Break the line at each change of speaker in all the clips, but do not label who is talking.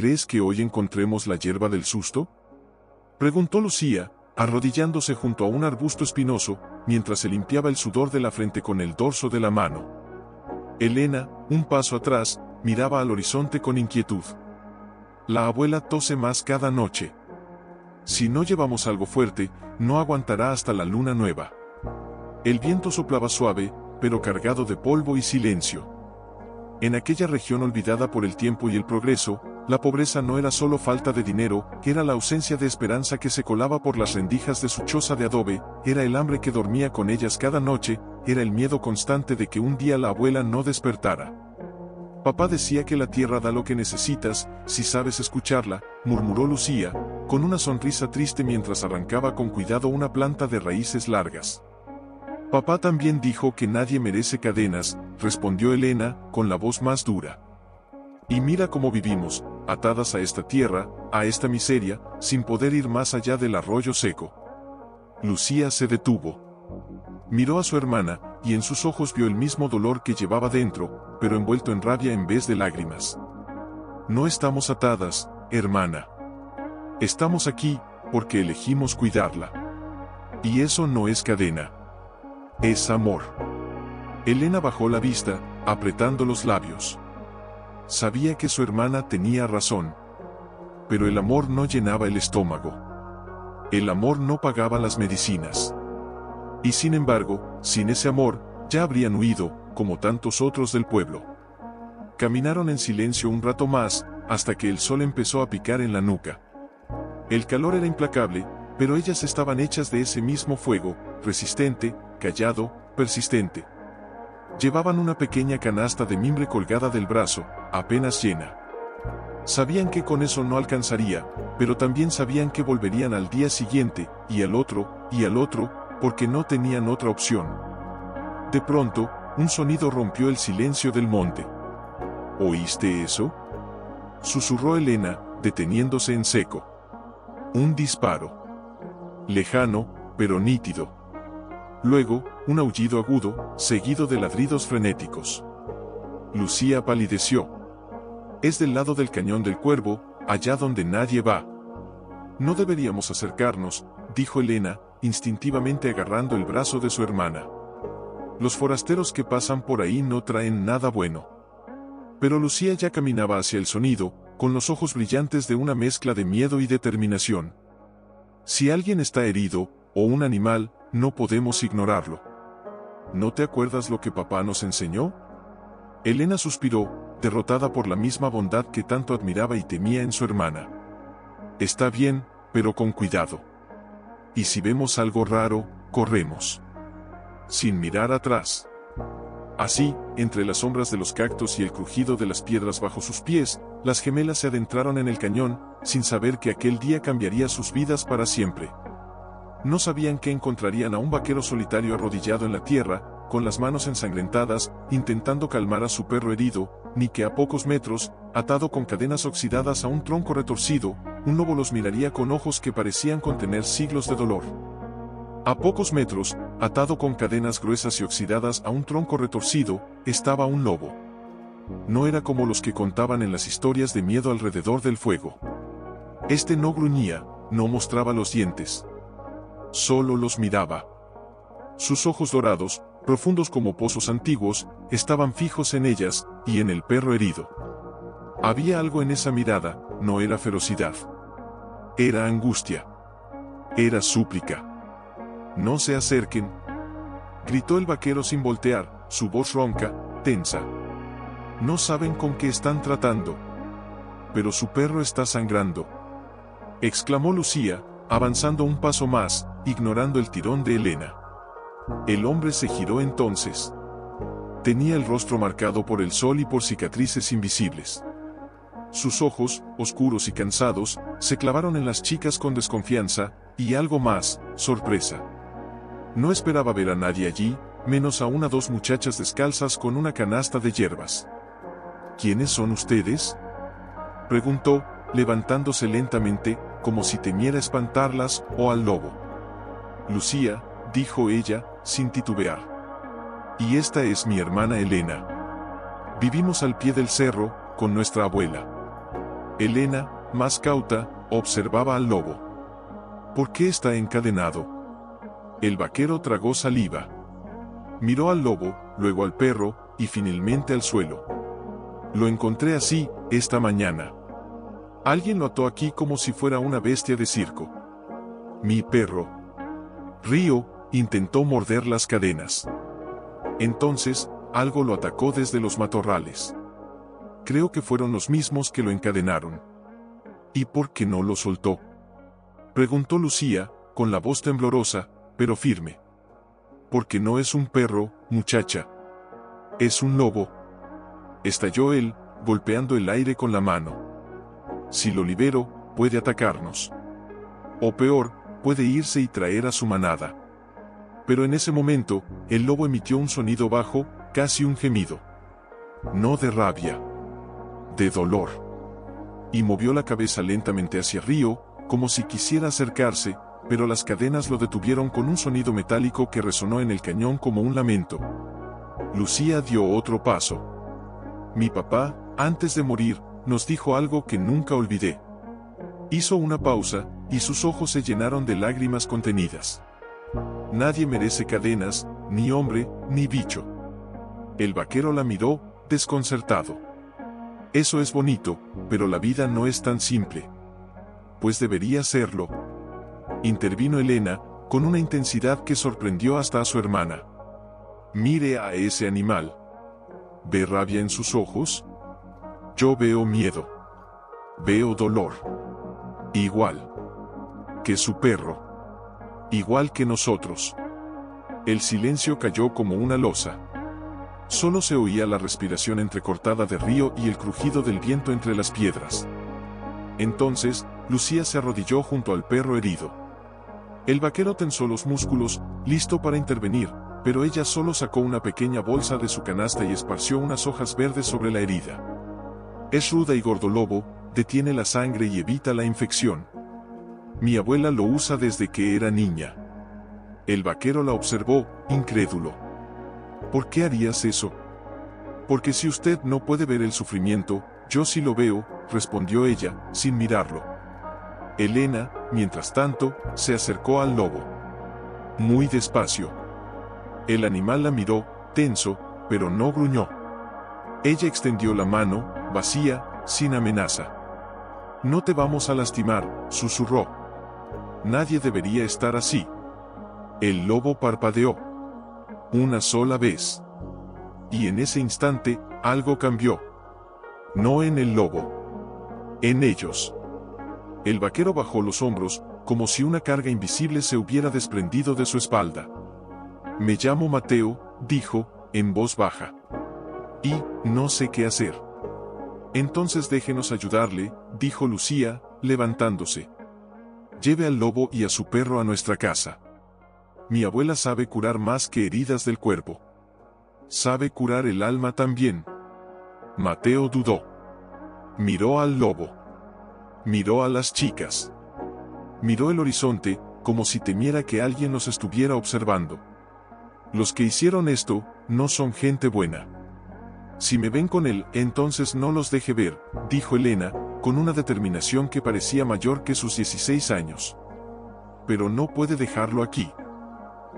¿Crees que hoy encontremos la hierba del susto?, preguntó Lucía, arrodillándose junto a un arbusto espinoso, mientras se limpiaba el sudor de la frente con el dorso de la mano. Elena, un paso atrás, miraba al horizonte con inquietud. La abuela tose más cada noche. Si no llevamos algo fuerte, no aguantará hasta la luna nueva. El viento soplaba suave, pero cargado de polvo y silencio. En aquella región olvidada por el tiempo y el progreso, la pobreza no era solo falta de dinero, era la ausencia de esperanza que se colaba por las rendijas de su choza de adobe, era el hambre que dormía con ellas cada noche, era el miedo constante de que un día la abuela no despertara. Papá decía que la tierra da lo que necesitas, si sabes escucharla, murmuró Lucía, con una sonrisa triste mientras arrancaba con cuidado una planta de raíces largas. Papá también dijo que nadie merece cadenas, respondió Elena, con la voz más dura. Y mira cómo vivimos, atadas a esta tierra, a esta miseria, sin poder ir más allá del arroyo seco. Lucía se detuvo. Miró a su hermana, y en sus ojos vio el mismo dolor que llevaba dentro, pero envuelto en rabia en vez de lágrimas. No estamos atadas, hermana. Estamos aquí, porque elegimos cuidarla. Y eso no es cadena. Es amor. Elena bajó la vista, apretando los labios. Sabía que su hermana tenía razón. Pero el amor no llenaba el estómago. El amor no pagaba las medicinas. Y sin embargo, sin ese amor, ya habrían huido, como tantos otros del pueblo. Caminaron en silencio un rato más, hasta que el sol empezó a picar en la nuca. El calor era implacable, pero ellas estaban hechas de ese mismo fuego, resistente, callado, persistente. Llevaban una pequeña canasta de mimbre colgada del brazo, apenas llena. Sabían que con eso no alcanzaría, pero también sabían que volverían al día siguiente, y al otro, porque no tenían otra opción. De pronto, un sonido rompió el silencio del monte. ¿Oíste eso?, susurró Elena, deteniéndose en seco. Un disparo. Lejano, pero nítido. Luego, un aullido agudo, seguido de ladridos frenéticos. Lucía palideció. Es del lado del cañón del Cuervo, allá donde nadie va. No deberíamos acercarnos, dijo Elena, instintivamente agarrando el brazo de su hermana. Los forasteros que pasan por ahí no traen nada bueno. Pero Lucía ya caminaba hacia el sonido, con los ojos brillantes de una mezcla de miedo y determinación. Si alguien está herido, o un animal, no podemos ignorarlo. ¿No te acuerdas lo que papá nos enseñó? Elena suspiró, derrotada por la misma bondad que tanto admiraba y temía en su hermana. Está bien, pero con cuidado. Y si vemos algo raro, corremos. Sin mirar atrás. Así, entre las sombras de los cactus y el crujido de las piedras bajo sus pies, las gemelas se adentraron en el cañón, sin saber que aquel día cambiaría sus vidas para siempre. No sabían que encontrarían a un vaquero solitario arrodillado en la tierra, con las manos ensangrentadas, intentando calmar a su perro herido, ni que a pocos metros, atado con cadenas oxidadas a un tronco retorcido, un lobo los miraría con ojos que parecían contener siglos de dolor. A pocos metros, atado con cadenas gruesas y oxidadas a un tronco retorcido, estaba un lobo. No era como los que contaban en las historias de miedo alrededor del fuego. Este no gruñía, no mostraba los dientes. Solo los miraba. Sus ojos dorados, profundos como pozos antiguos, estaban fijos en ellas, y en el perro herido. Había algo en esa mirada, no era ferocidad. Era angustia. Era súplica. No se acerquen, gritó el vaquero sin voltear, su voz ronca, tensa. No saben con qué están tratando. Pero su perro está sangrando, exclamó Lucía, avanzando un paso más, ignorando el tirón de Elena. El hombre se giró entonces. Tenía el rostro marcado por el sol y por cicatrices invisibles. Sus ojos, oscuros y cansados, se clavaron en las chicas con desconfianza, y algo más, sorpresa. No esperaba ver a nadie allí, menos a una o dos muchachas descalzas con una canasta de hierbas. ¿Quiénes son ustedes?, preguntó, levantándose lentamente, como si temiera espantarlas o al lobo. Lucía, dijo ella, sin titubear. Y esta es mi hermana Elena. Vivimos al pie del cerro, con nuestra abuela. Elena, más cauta, observaba al lobo. ¿Por qué está encadenado? El vaquero tragó saliva. Miró al lobo, luego al perro, y finalmente al suelo. Lo encontré así, esta mañana. Alguien lo ató aquí como si fuera una bestia de circo. Mi perro. Río intentó morder las cadenas. Entonces, algo lo atacó desde los matorrales. Creo que fueron los mismos que lo encadenaron. ¿Y por qué no lo soltó?, preguntó Lucía, con la voz temblorosa, pero firme. Porque no es un perro, muchacha. Es un lobo. Estalló él, golpeando el aire con la mano. Si lo libero, puede atacarnos. O peor, puede irse y traer a su manada. Pero en ese momento, el lobo emitió un sonido bajo, casi un gemido. No de rabia. De dolor. Y movió la cabeza lentamente hacia Río, como si quisiera acercarse, pero las cadenas lo detuvieron con un sonido metálico que resonó en el cañón como un lamento. Lucía dio otro paso. Mi papá, antes de morir, nos dijo algo que nunca olvidé. Hizo una pausa, y sus ojos se llenaron de lágrimas contenidas. Nadie merece cadenas, ni hombre, ni bicho. El vaquero la miró, desconcertado. Eso es bonito, pero la vida no es tan simple. Pues debería serlo. Intervino Elena, con una intensidad que sorprendió hasta a su hermana. Mire a ese animal. ¿Ve rabia en sus ojos? Yo veo miedo. Veo dolor. Igual que su perro. Igual que nosotros. El silencio cayó como una losa. Solo se oía la respiración entrecortada de Río y el crujido del viento entre las piedras. Entonces, Lucía se arrodilló junto al perro herido. El vaquero tensó los músculos, listo para intervenir, pero ella solo sacó una pequeña bolsa de su canasta y esparció unas hojas verdes sobre la herida. Es ruda y gordolobo, detiene la sangre y evita la infección. Mi abuela lo usa desde que era niña. El vaquero la observó, incrédulo. ¿Por qué harías eso? Porque si usted no puede ver el sufrimiento, yo sí lo veo, respondió ella, sin mirarlo. Elena, mientras tanto, se acercó al lobo. Muy despacio. El animal la miró, tenso, pero no gruñó. Ella extendió la mano, vacía, sin amenaza. No te vamos a lastimar, susurró. Nadie debería estar así. El lobo parpadeó. Una sola vez. Y en ese instante, algo cambió. No en el lobo. En ellos. El vaquero bajó los hombros, como si una carga invisible se hubiera desprendido de su espalda. Me llamo Mateo, dijo, en voz baja. Y, no sé qué hacer. Entonces déjenos ayudarle, dijo Lucía, levantándose. Lleve al lobo y a su perro a nuestra casa. Mi abuela sabe curar más que heridas del cuerpo. Sabe curar el alma también. Mateo dudó. Miró al lobo. Miró a las chicas. Miró el horizonte, como si temiera que alguien los estuviera observando. Los que hicieron esto, no son gente buena. Si me ven con él, entonces no los deje ver, dijo Elena, con una determinación que parecía mayor que sus 16 años. Pero no puede dejarlo aquí.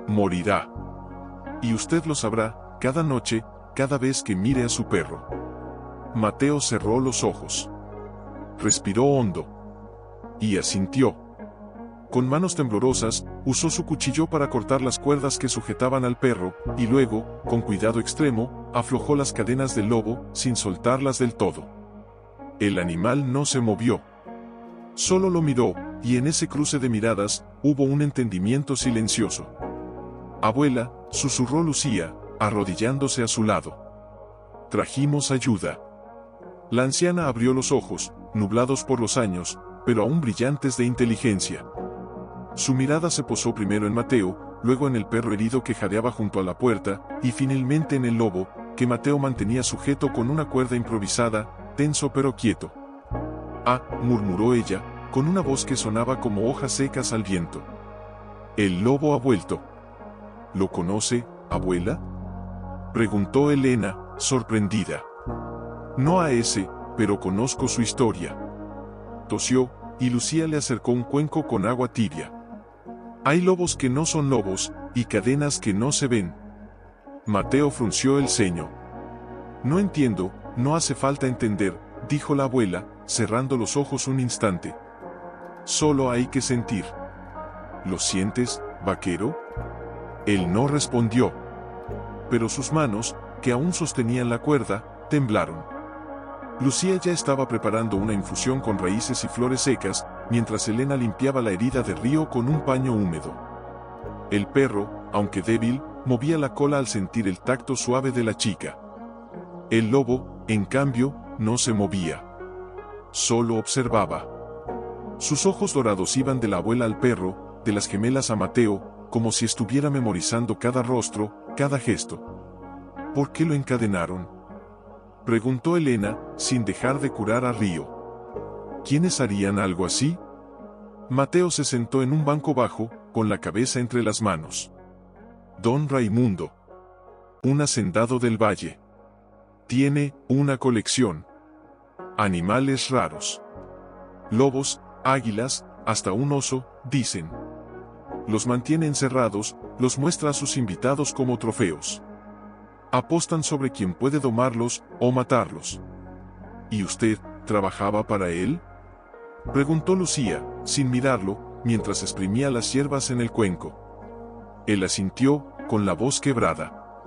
Morirá. Y usted lo sabrá, cada noche, cada vez que mire a su perro. Mateo cerró los ojos. Respiró hondo. Y asintió. Con manos temblorosas, usó su cuchillo para cortar las cuerdas que sujetaban al perro, y luego, con cuidado extremo, aflojó las cadenas del lobo, sin soltarlas del todo. El animal no se movió. Solo lo miró, y en ese cruce de miradas, hubo un entendimiento silencioso. Abuela, susurró Lucía, arrodillándose a su lado. Trajimos ayuda. La anciana abrió los ojos, nublados por los años, pero aún brillantes de inteligencia. Su mirada se posó primero en Mateo, luego en el perro herido que jadeaba junto a la puerta, y finalmente en el lobo, que Mateo mantenía sujeto con una cuerda improvisada, tenso pero quieto. Ah, murmuró ella, con una voz que sonaba como hojas secas al viento. El lobo ha vuelto. ¿Lo conoce, abuela?, preguntó Elena, sorprendida. No a ese, pero conozco su historia. tosió, y Lucía le acercó un cuenco con agua tibia. Hay lobos que no son lobos, y cadenas que no se ven. Mateo frunció el ceño. No entiendo, no hace falta entender, dijo la abuela, cerrando los ojos un instante. Solo hay que sentir. ¿Lo sientes, vaquero? Él no respondió. Pero sus manos, que aún sostenían la cuerda, temblaron. Lucía ya estaba preparando una infusión con raíces y flores secas, mientras Elena limpiaba la herida de Río con un paño húmedo. El perro, aunque débil, movía la cola al sentir el tacto suave de la chica. El lobo, en cambio, no se movía. Solo observaba. Sus ojos dorados iban de la abuela al perro, de las gemelas a Mateo, como si estuviera memorizando cada rostro, cada gesto. ¿Por qué lo encadenaron?, preguntó Elena, sin dejar de curar a Río. ¿Quiénes harían algo así? Mateo se sentó en un banco bajo, con la cabeza entre las manos. Don Raimundo. Un hacendado del valle. Tiene una colección. Animales raros. Lobos, águilas, hasta un oso, dicen. Los mantiene encerrados, los muestra a sus invitados como trofeos. Apostan sobre quien puede domarlos o matarlos. ¿Y usted trabajaba para él?, preguntó Lucía, sin mirarlo, mientras exprimía las hierbas en el cuenco. Él asintió, con la voz quebrada.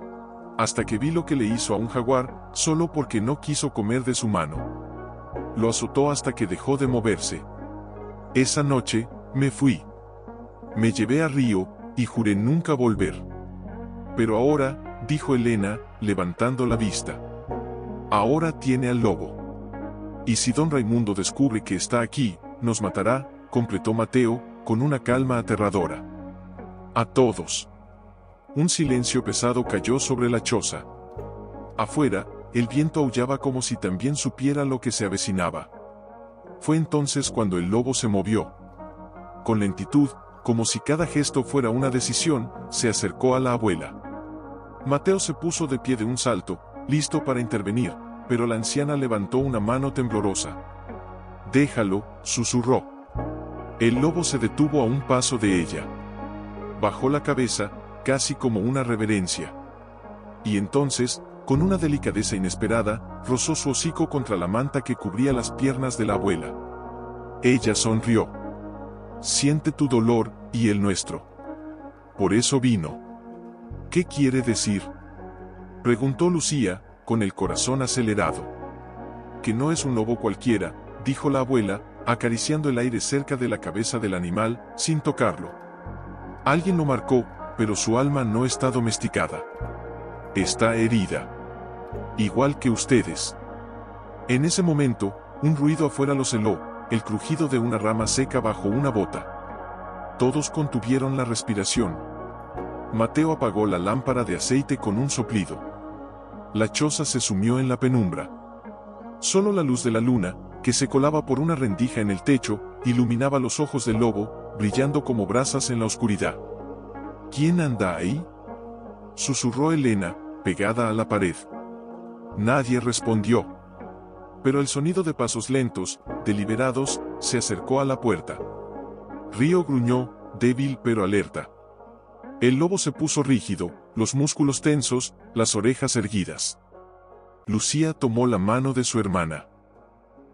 Hasta que vi lo que le hizo a un jaguar, solo porque no quiso comer de su mano. Lo azotó hasta que dejó de moverse. Esa noche, me fui. Me llevé a Río, y juré nunca volver. Pero ahora, dijo Elena, levantando la vista. Ahora tiene al lobo. Y si don Raimundo descubre que está aquí, nos matará, completó Mateo, con una calma aterradora. A todos. Un silencio pesado cayó sobre la choza. Afuera, el viento aullaba como si también supiera lo que se avecinaba. Fue entonces cuando el lobo se movió. Con lentitud, como si cada gesto fuera una decisión, se acercó a la abuela. Mateo se puso de pie de un salto, listo para intervenir, pero la anciana levantó una mano temblorosa. Déjalo, susurró. El lobo se detuvo a un paso de ella. Bajó la cabeza, casi como una reverencia. Y entonces, con una delicadeza inesperada, rozó su hocico contra la manta que cubría las piernas de la abuela. Ella sonrió. Siente tu dolor, y el nuestro. Por eso vino. ¿Qué quiere decir?, preguntó Lucía, con el corazón acelerado. Que no es un lobo cualquiera, dijo la abuela, acariciando el aire cerca de la cabeza del animal, sin tocarlo. Alguien lo marcó, pero su alma no está domesticada. Está herida. Igual que ustedes. En ese momento, un ruido afuera los heló, el crujido de una rama seca bajo una bota. Todos contuvieron la respiración. Mateo apagó la lámpara de aceite con un soplido. La choza se sumió en la penumbra. Solo la luz de la luna, que se colaba por una rendija en el techo, iluminaba los ojos del lobo, brillando como brasas en la oscuridad. ¿Quién anda ahí?, susurró Elena, pegada a la pared. Nadie respondió. Pero el sonido de pasos lentos, deliberados, se acercó a la puerta. Río gruñó, débil pero alerta. El lobo se puso rígido, los músculos tensos, las orejas erguidas. Lucía tomó la mano de su hermana.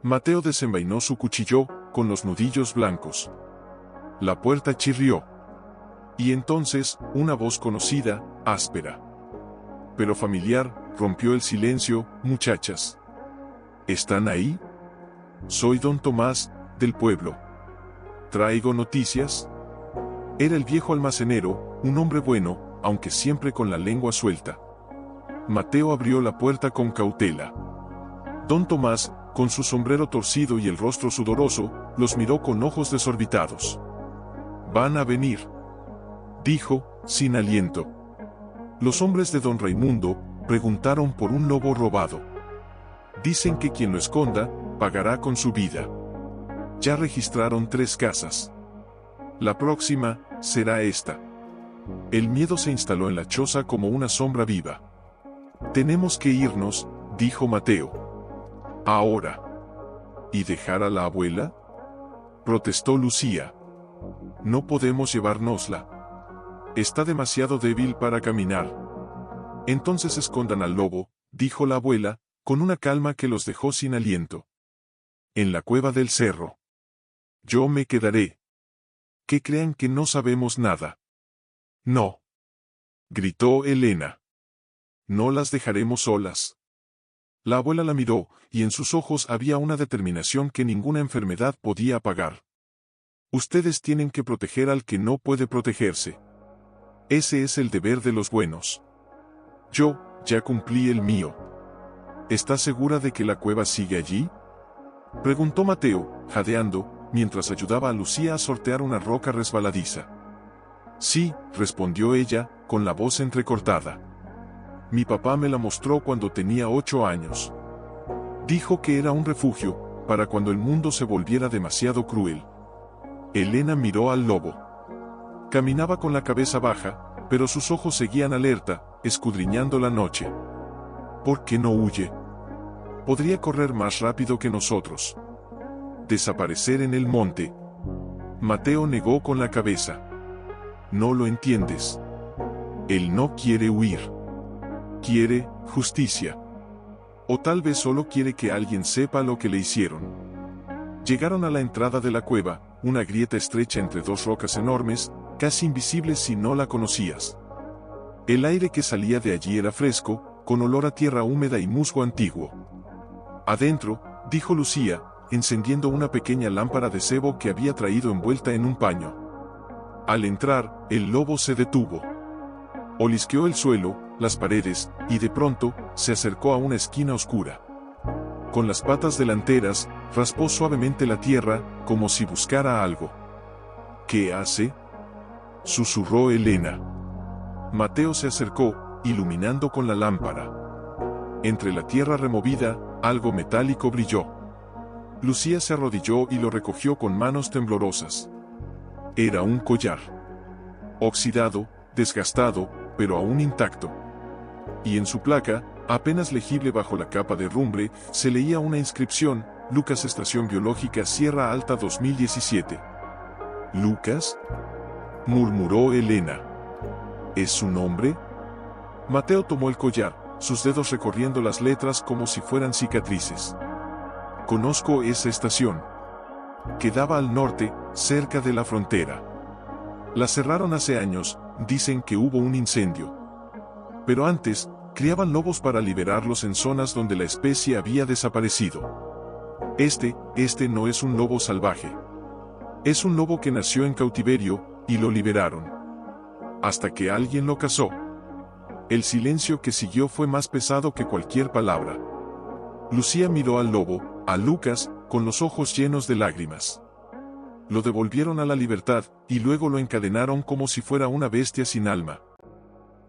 Mateo desenvainó su cuchillo, con los nudillos blancos. La puerta chirrió. Y entonces, una voz conocida, áspera, pero familiar, rompió el silencio. Muchachas. ¿Están ahí? Soy don Tomás, del pueblo. ¿Traigo noticias? Era el viejo almacenero, un hombre bueno, aunque siempre con la lengua suelta. Mateo abrió la puerta con cautela. Don Tomás, con su sombrero torcido y el rostro sudoroso, los miró con ojos desorbitados. Van a venir, dijo, sin aliento. Los hombres de don Raimundo preguntaron por un lobo robado. Dicen que quien lo esconda, pagará con su vida. Ya registraron 3 casas. La próxima, será esta. El miedo se instaló en la choza como una sombra viva. Tenemos que irnos, dijo Mateo. ¿Ahora? ¿Y dejar a la abuela?, protestó Lucía. No podemos llevárnosla. Está demasiado débil para caminar. Entonces escondan al lobo, dijo la abuela, con una calma que los dejó sin aliento. En la cueva del cerro. Yo me quedaré. Que crean que no sabemos nada. No. Gritó Elena. No las dejaremos solas. La abuela la miró, y en sus ojos había una determinación que ninguna enfermedad podía apagar. Ustedes tienen que proteger al que no puede protegerse. Ese es el deber de los buenos. Yo, ya cumplí el mío. ¿Estás segura de que la cueva sigue allí? Preguntó Mateo, jadeando, mientras ayudaba a Lucía a sortear una roca resbaladiza. Sí, respondió ella, con la voz entrecortada. Mi papá me la mostró cuando tenía 8 años. Dijo que era un refugio, para cuando el mundo se volviera demasiado cruel. Elena miró al lobo. Caminaba con la cabeza baja, pero sus ojos seguían alerta, escudriñando la noche. ¿Por qué no huye? Podría correr más rápido que nosotros. Desaparecer en el monte. Mateo negó con la cabeza. No lo entiendes. Él no quiere huir. Quiere justicia. O tal vez solo quiere que alguien sepa lo que le hicieron. Llegaron a la entrada de la cueva, una grieta estrecha entre dos rocas enormes, casi invisibles si no la conocías. El aire que salía de allí era fresco, con olor a tierra húmeda y musgo antiguo. Adentro, dijo Lucía, encendiendo una pequeña lámpara de cebo que había traído envuelta en un paño. Al entrar, el lobo se detuvo. Olisqueó el suelo, las paredes, y de pronto, se acercó a una esquina oscura. Con las patas delanteras, raspó suavemente la tierra, como si buscara algo. ¿Qué hace?, susurró Elena. Mateo se acercó, iluminando con la lámpara. Entre la tierra removida, algo metálico brilló. Lucía se arrodilló y lo recogió con manos temblorosas. Era un collar. Oxidado, desgastado, pero aún intacto. Y en su placa, apenas legible bajo la capa de rumbre, se leía una inscripción: Lucas Estación Biológica Sierra Alta 2017. ¿Lucas?, murmuró Elena. ¿Es su nombre? Mateo tomó el collar, sus dedos recorriendo las letras como si fueran cicatrices. Conozco esa estación. Quedaba al norte, cerca de la frontera. La cerraron hace años, dicen que hubo un incendio. Pero antes, criaban lobos para liberarlos en zonas donde la especie había desaparecido. Este no es un lobo salvaje. Es un lobo que nació en cautiverio, y lo liberaron. Hasta que alguien lo cazó. El silencio que siguió fue más pesado que cualquier palabra. Lucía miró al lobo, a Lucas, con los ojos llenos de lágrimas. Lo devolvieron a la libertad, y luego lo encadenaron como si fuera una bestia sin alma.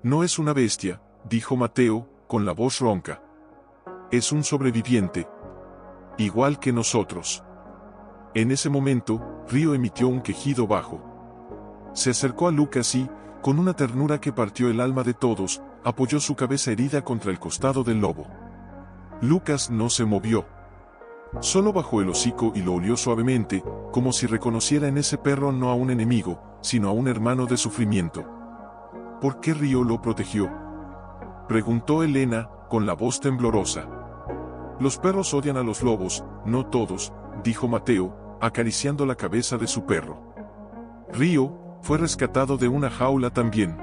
No es una bestia, dijo Mateo, con la voz ronca. Es un sobreviviente. Igual que nosotros. En ese momento, Río emitió un quejido bajo. Se acercó a Lucas y, con una ternura que partió el alma de todos, apoyó su cabeza herida contra el costado del lobo. Lucas no se movió. Solo bajó el hocico y lo olió suavemente, como si reconociera en ese perro no a un enemigo, sino a un hermano de sufrimiento. ¿Por qué Río lo protegió?, preguntó Elena, con la voz temblorosa. Los perros odian a los lobos, no todos, dijo Mateo, acariciando la cabeza de su perro. Río fue rescatado de una jaula también.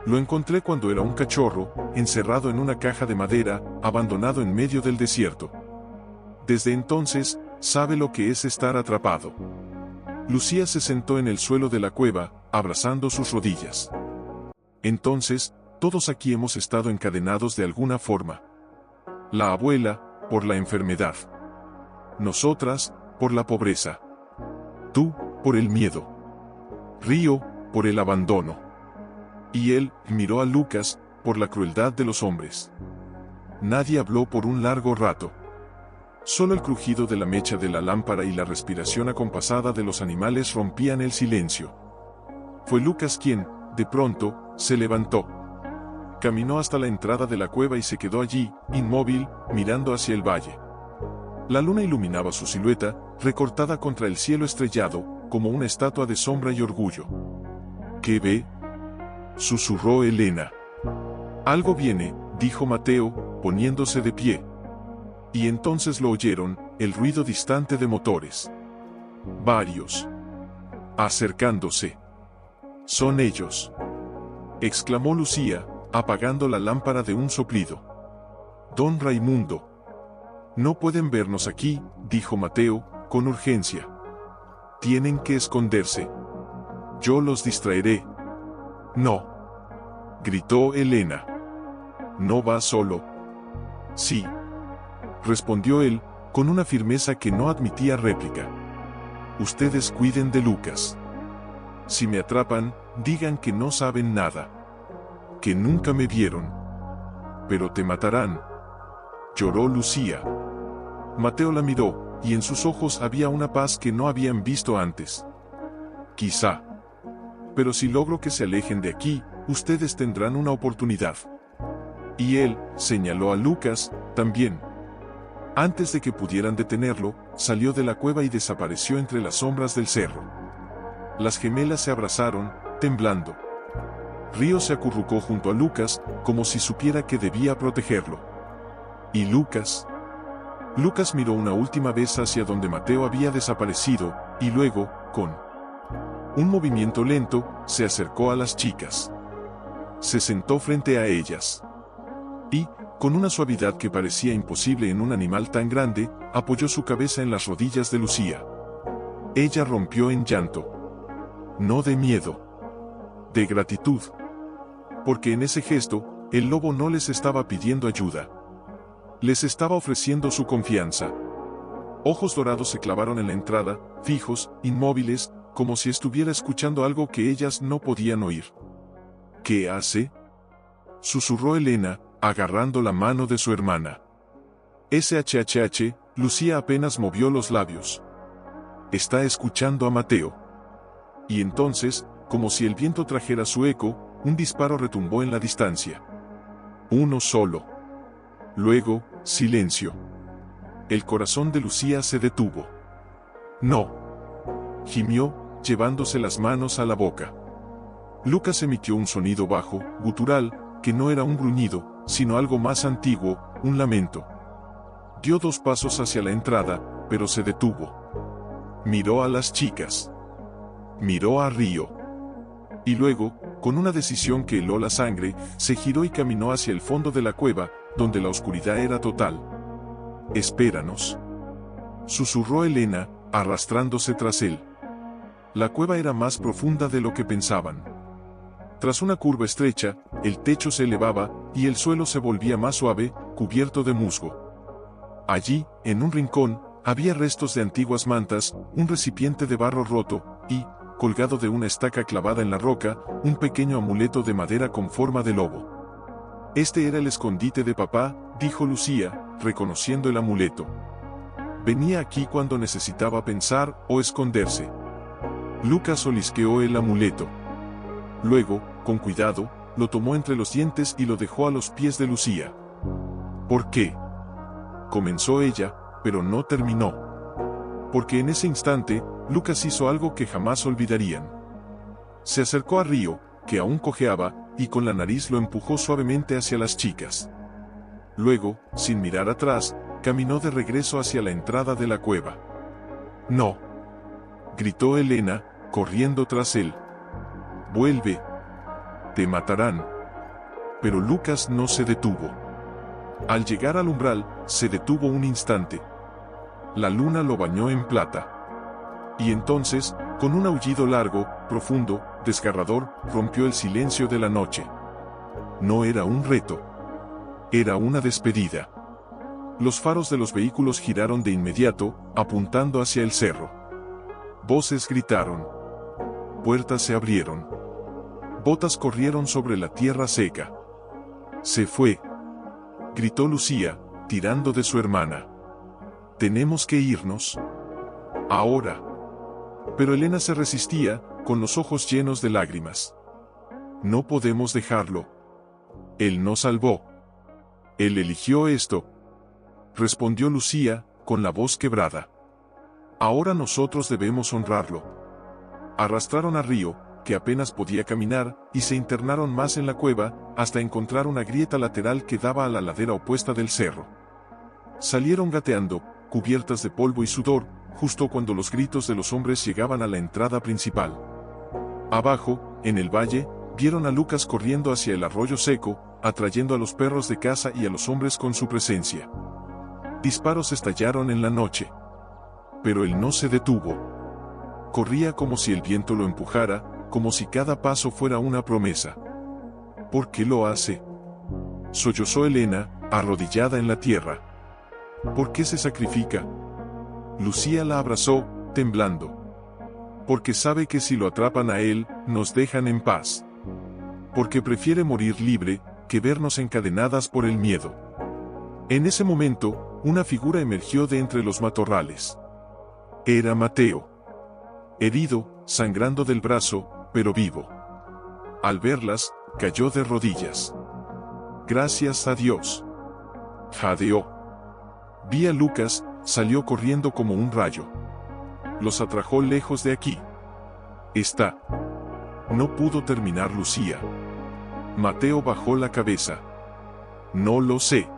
Lo encontré cuando era un cachorro, encerrado en una caja de madera, abandonado en medio del desierto. Desde entonces, sabe lo que es estar atrapado. Lucía se sentó en el suelo de la cueva, abrazando sus rodillas. Entonces, todos aquí hemos estado encadenados de alguna forma. La abuela, por la enfermedad. Nosotras, por la pobreza. Tú, por el miedo. Río, por el abandono. Y él, miró a Lucas, por la crueldad de los hombres. Nadie habló por un largo rato. Solo el crujido de la mecha de la lámpara y la respiración acompasada de los animales rompían el silencio. Fue Lucas quien, de pronto, se levantó. Caminó hasta la entrada de la cueva y se quedó allí, inmóvil, mirando hacia el valle. La luna iluminaba su silueta, recortada contra el cielo estrellado, como una estatua de sombra y orgullo. ¿Qué ve?, susurró Elena. Algo viene, dijo Mateo, poniéndose de pie. Y entonces lo oyeron, el ruido distante de motores. Varios. Acercándose. Son ellos, exclamó Lucía, apagando la lámpara de un soplido. Don Raimundo. No pueden vernos aquí, dijo Mateo, con urgencia. Tienen que esconderse. Yo los distraeré. No, gritó Elena. ¿No va solo? Sí, respondió él, con una firmeza que no admitía réplica. Ustedes cuiden de Lucas. Si me atrapan, digan que no saben nada. Que nunca me vieron. Pero te matarán. Lloró Lucía. Mateo la miró, y en sus ojos había una paz que no habían visto antes. Quizá. Pero si logro que se alejen de aquí, ustedes tendrán una oportunidad. Y él señaló a Lucas, también. Antes de que pudieran detenerlo, salió de la cueva y desapareció entre las sombras del cerro. Las gemelas se abrazaron, temblando. Río se acurrucó junto a Lucas, como si supiera que debía protegerlo. ¿Y Lucas? Lucas miró una última vez hacia donde Mateo había desaparecido, y luego, con un movimiento lento, se acercó a las chicas. Se sentó frente a ellas. Y, con una suavidad que parecía imposible en un animal tan grande, apoyó su cabeza en las rodillas de Lucía. Ella rompió en llanto. No de miedo. De gratitud. Porque en ese gesto, el lobo no les estaba pidiendo ayuda. Les estaba ofreciendo su confianza. Ojos dorados se clavaron en la entrada, fijos, inmóviles, como si estuviera escuchando algo que ellas no podían oír. ¿Qué hace?, susurró Elena, agarrando la mano de su hermana. SHHH, Lucía apenas movió los labios. Está escuchando a Mateo. Y entonces, como si el viento trajera su eco, un disparo retumbó en la distancia. Uno solo. Luego, silencio. El corazón de Lucía se detuvo. No. Gimió, llevándose las manos a la boca. Lucas emitió un sonido bajo, gutural, que no era un gruñido, sino algo más antiguo, un lamento. Dio 2 pasos hacia la entrada, pero se detuvo. Miró a las chicas. Miró a Río. Y luego, con una decisión que heló la sangre, se giró y caminó hacia el fondo de la cueva, donde la oscuridad era total. Espéranos, susurró Elena, arrastrándose tras él. La cueva era más profunda de lo que pensaban. Tras una curva estrecha, el techo se elevaba, y el suelo se volvía más suave, cubierto de musgo. Allí, en un rincón, había restos de antiguas mantas, un recipiente de barro roto, y, colgado de una estaca clavada en la roca, un pequeño amuleto de madera con forma de lobo. Este era el escondite de papá, dijo Lucía, reconociendo el amuleto. Venía aquí cuando necesitaba pensar o esconderse. Lucas olisqueó el amuleto. Luego, con cuidado, lo tomó entre los dientes y lo dejó a los pies de Lucía. ¿Por qué?, comenzó ella, pero no terminó. Porque en ese instante, Lucas hizo algo que jamás olvidarían. Se acercó a Río, que aún cojeaba, y con la nariz lo empujó suavemente hacia las chicas. Luego, sin mirar atrás, caminó de regreso hacia la entrada de la cueva. «No», gritó Elena, corriendo tras él. «Vuelve. Te matarán». Pero Lucas no se detuvo. Al llegar al umbral, se detuvo un instante. La luna lo bañó en plata. Y entonces, con un aullido largo, profundo, desgarrador, rompió el silencio de la noche. No era un reto. Era una despedida. Los faros de los vehículos giraron de inmediato, apuntando hacia el cerro. Voces gritaron. Puertas se abrieron. Botas corrieron sobre la tierra seca. «Se fue», gritó Lucía, tirando de su hermana. «Tenemos que irnos. Ahora». Pero Elena se resistía, con los ojos llenos de lágrimas. «No podemos dejarlo. Él nos salvó. Él eligió esto», respondió Lucía, con la voz quebrada. Ahora nosotros debemos honrarlo. Arrastraron a Río, que apenas podía caminar, y se internaron más en la cueva, hasta encontrar una grieta lateral que daba a la ladera opuesta del cerro. Salieron gateando, cubiertas de polvo y sudor, justo cuando los gritos de los hombres llegaban a la entrada principal. Abajo, en el valle, vieron a Lucas corriendo hacia el arroyo seco, atrayendo a los perros de caza y a los hombres con su presencia. Disparos estallaron en la noche. Pero él no se detuvo. Corría como si el viento lo empujara, como si cada paso fuera una promesa. ¿Por qué lo hace?, sollozó Elena, arrodillada en la tierra. ¿Por qué se sacrifica? Lucía la abrazó, temblando. Porque sabe que si lo atrapan a él, nos dejan en paz. Porque prefiere morir libre, que vernos encadenadas por el miedo. En ese momento, una figura emergió de entre los matorrales. Era Mateo. Herido, sangrando del brazo, pero vivo. Al verlas, cayó de rodillas. Gracias a Dios. Jadeó. Vi a Lucas, salió corriendo como un rayo. Los atrajo lejos de aquí. Está. No pudo terminar Lucía. Mateo bajó la cabeza. No lo sé.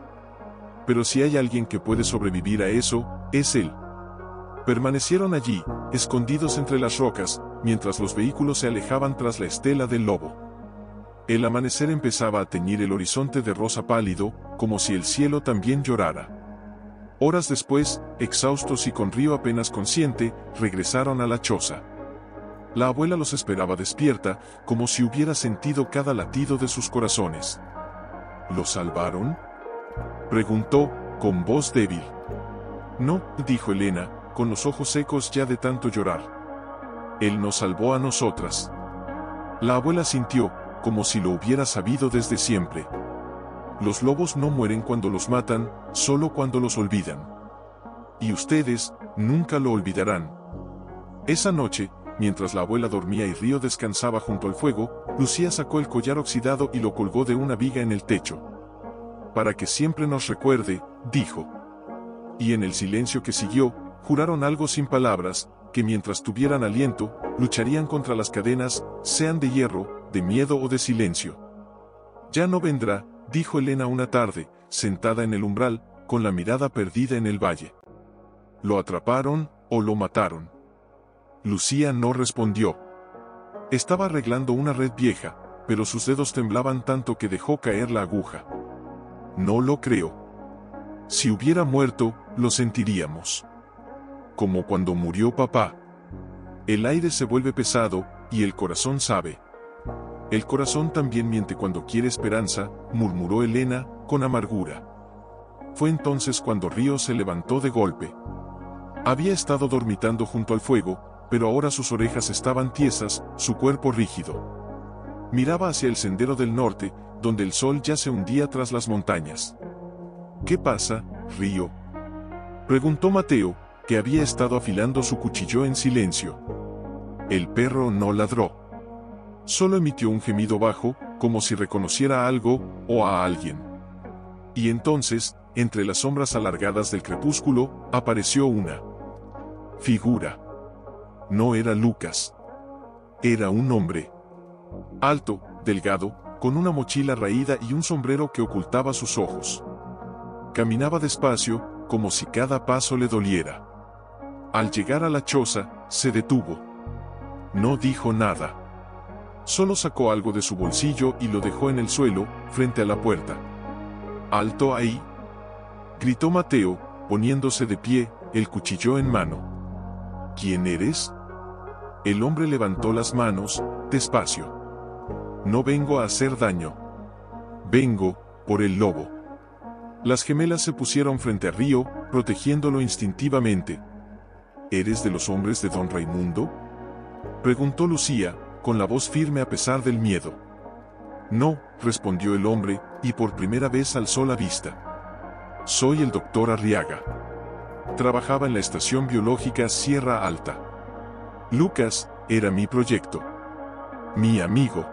Pero si hay alguien que puede sobrevivir a eso, es él. Permanecieron allí, escondidos entre las rocas, mientras los vehículos se alejaban tras la estela del lobo. El amanecer empezaba a teñir el horizonte de rosa pálido, como si el cielo también llorara. Horas después, exhaustos y con Río apenas consciente, regresaron a la choza. La abuela los esperaba despierta, como si hubiera sentido cada latido de sus corazones. ¿Lo salvaron?, preguntó, con voz débil. No, dijo Elena, con los ojos secos ya de tanto llorar. Él nos salvó a nosotras. La abuela sintió, como si lo hubiera sabido desde siempre. Los lobos no mueren cuando los matan, solo cuando los olvidan. Y ustedes, nunca lo olvidarán. Esa noche, mientras la abuela dormía y Río descansaba junto al fuego, Lucía sacó el collar oxidado y lo colgó de una viga en el techo. Para que siempre nos recuerde, dijo. Y en el silencio que siguió, juraron algo sin palabras, que mientras tuvieran aliento, lucharían contra las cadenas, sean de hierro, de miedo o de silencio. Ya no vendrá, dijo Elena una tarde, sentada en el umbral, con la mirada perdida en el valle. ¿Lo atraparon, o lo mataron? Lucía no respondió. Estaba arreglando una red vieja, pero sus dedos temblaban tanto que dejó caer la aguja. No lo creo. Si hubiera muerto, lo sentiríamos. Como cuando murió papá. El aire se vuelve pesado, y el corazón sabe. El corazón también miente cuando quiere esperanza, murmuró Elena, con amargura. Fue entonces cuando Río se levantó de golpe. Había estado dormitando junto al fuego, pero ahora sus orejas estaban tiesas, su cuerpo rígido. Miraba hacia el sendero del norte, donde el sol ya se hundía tras las montañas. ¿Qué pasa, Río?, preguntó Mateo, que había estado afilando su cuchillo en silencio. El perro no ladró. Solo emitió un gemido bajo, como si reconociera a algo, o a alguien. Y entonces, entre las sombras alargadas del crepúsculo, apareció una figura. No era Lucas. Era un hombre. Alto, delgado, con una mochila raída y un sombrero que ocultaba sus ojos. Caminaba despacio, como si cada paso le doliera. Al llegar a la choza, se detuvo. No dijo nada. Solo sacó algo de su bolsillo y lo dejó en el suelo, frente a la puerta. «¡Alto ahí!», gritó Mateo, poniéndose de pie, el cuchillo en mano. «¿Quién eres?». El hombre levantó las manos, despacio. «No vengo a hacer daño. Vengo, por el lobo». Las gemelas se pusieron frente a Río, protegiéndolo instintivamente. «¿Eres de los hombres de don Raimundo?», preguntó Lucía, con la voz firme a pesar del miedo. «No», respondió el hombre, y por primera vez alzó la vista. «Soy el doctor Arriaga. Trabajaba en la estación biológica Sierra Alta. Lucas, era mi proyecto. Mi amigo».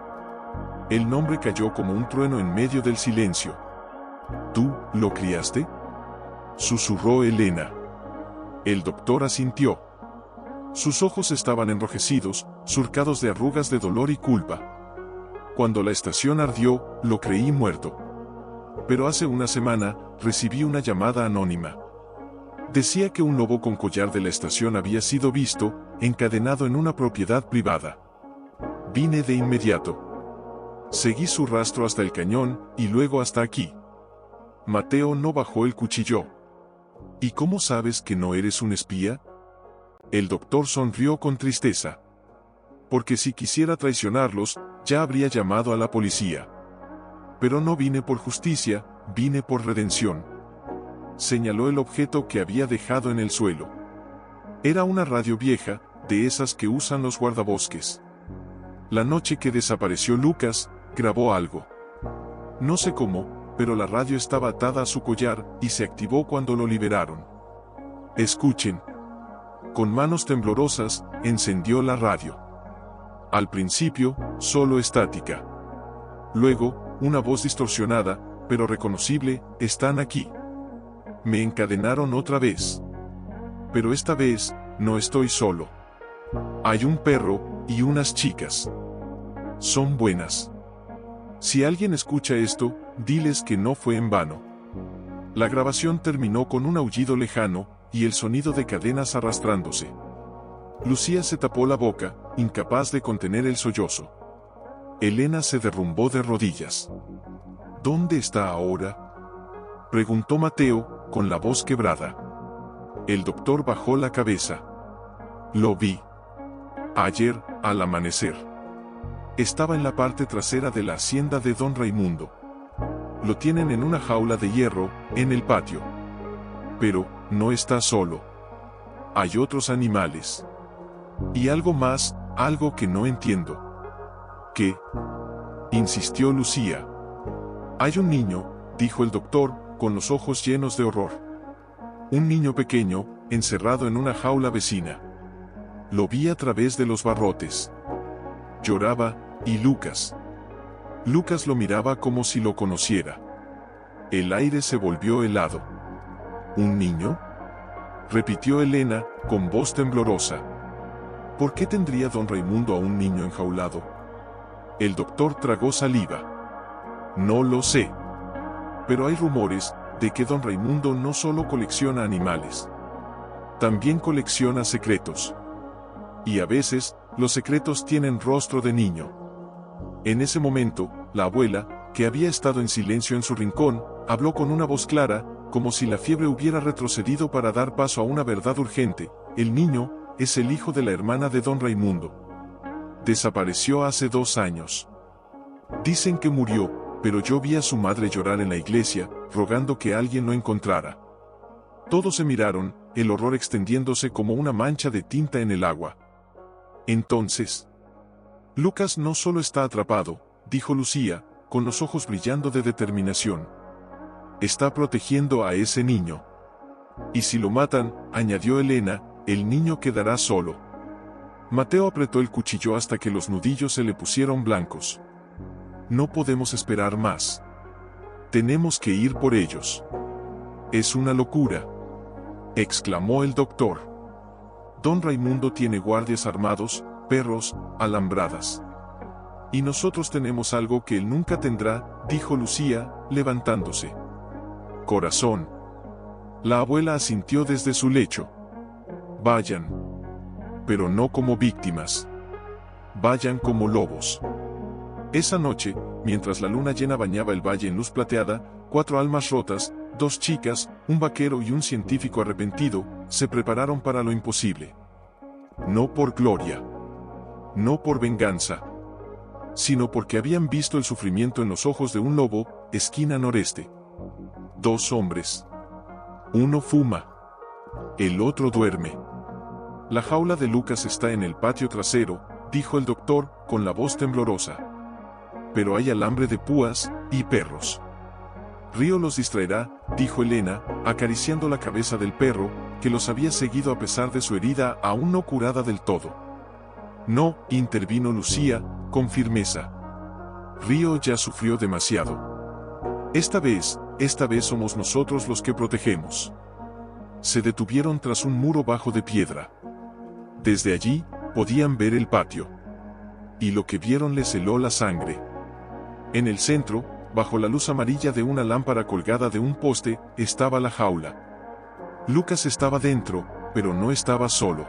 El nombre cayó como un trueno en medio del silencio. «¿Tú, lo criaste?», susurró Elena. El doctor asintió. Sus ojos estaban enrojecidos, surcados de arrugas de dolor y culpa. Cuando la estación ardió, lo creí muerto. Pero hace una semana, recibí una llamada anónima. Decía que un lobo con collar de la estación había sido visto, encadenado en una propiedad privada. Vine de inmediato. Seguí su rastro hasta el cañón, y luego hasta aquí. Mateo no bajó el cuchillo. ¿Y cómo sabes que no eres un espía? El doctor sonrió con tristeza. Porque si quisiera traicionarlos, ya habría llamado a la policía. Pero no vine por justicia, vine por redención. Señaló el objeto que había dejado en el suelo. Era una radio vieja, de esas que usan los guardabosques. La noche que desapareció Lucas, grabó algo. No sé cómo, pero la radio estaba atada a su collar y se activó cuando lo liberaron. Escuchen. Con manos temblorosas, encendió la radio. Al principio, solo estática. Luego, una voz distorsionada, pero reconocible, están aquí. Me encadenaron otra vez. Pero esta vez, no estoy solo. Hay un perro, y unas chicas. Son buenas. Si alguien escucha esto, diles que no fue en vano. La grabación terminó con un aullido lejano, y el sonido de cadenas arrastrándose. Lucía se tapó la boca, incapaz de contener el sollozo. Elena se derrumbó de rodillas. ¿Dónde está ahora?, preguntó Mateo, con la voz quebrada. El doctor bajó la cabeza. Lo vi. Ayer, al amanecer. Estaba en la parte trasera de la hacienda de don Raimundo. Lo tienen en una jaula de hierro, en el patio. Pero, no está solo. Hay otros animales. Y algo más, algo que no entiendo. ¿Qué?, insistió Lucía. Hay un niño, dijo el doctor, con los ojos llenos de horror. Un niño pequeño, encerrado en una jaula vecina. Lo vi a través de los barrotes. Lloraba, y Lucas lo miraba como si lo conociera. El aire se volvió helado. ¿Un niño?, repitió Elena, con voz temblorosa. ¿Por qué tendría don Raimundo a un niño enjaulado? El doctor tragó saliva. No lo sé. Pero hay rumores de que don Raimundo no solo colecciona animales. También colecciona secretos. Y a veces, los secretos tienen rostro de niño. En ese momento, la abuela, que había estado en silencio en su rincón, habló con una voz clara, como si la fiebre hubiera retrocedido para dar paso a una verdad urgente. El niño es el hijo de la hermana de don Raimundo. Desapareció hace 2 años. Dicen que murió, pero yo vi a su madre llorar en la iglesia, rogando que alguien lo encontrara. Todos se miraron, el horror extendiéndose como una mancha de tinta en el agua. Entonces, Lucas no solo está atrapado, dijo Lucía, con los ojos brillando de determinación. Está protegiendo a ese niño. Y si lo matan, añadió Elena, el niño quedará solo. Mateo apretó el cuchillo hasta que los nudillos se le pusieron blancos. No podemos esperar más. Tenemos que ir por ellos. Es una locura, exclamó el doctor. Don Raimundo tiene guardias armados, perros, alambradas. Y nosotros tenemos algo que él nunca tendrá, dijo Lucía, levantándose. Corazón. La abuela asintió desde su lecho. Vayan. Pero no como víctimas. Vayan como lobos. Esa noche, mientras la luna llena bañaba el valle en luz plateada, 4 almas rotas, 2 chicas, un vaquero y un científico arrepentido, se prepararon para lo imposible. No por gloria. No por venganza. Sino porque habían visto el sufrimiento en los ojos de un lobo, esquina noreste. 2 hombres. Uno fuma. El otro duerme. La jaula de Lucas está en el patio trasero, dijo el doctor, con la voz temblorosa. Pero hay alambre de púas, y perros. Río los distraerá, dijo Elena, acariciando la cabeza del perro, que los había seguido a pesar de su herida aún no curada del todo. No, intervino Lucía, con firmeza. Río ya sufrió demasiado. Esta vez somos nosotros los que protegemos. se detuvieron tras un muro bajo de piedra. Desde allí, podían ver el patio. Y lo que vieron les heló la sangre. En el centro, bajo la luz amarilla de una lámpara colgada de un poste, estaba la jaula. Lucas estaba dentro, pero no estaba solo.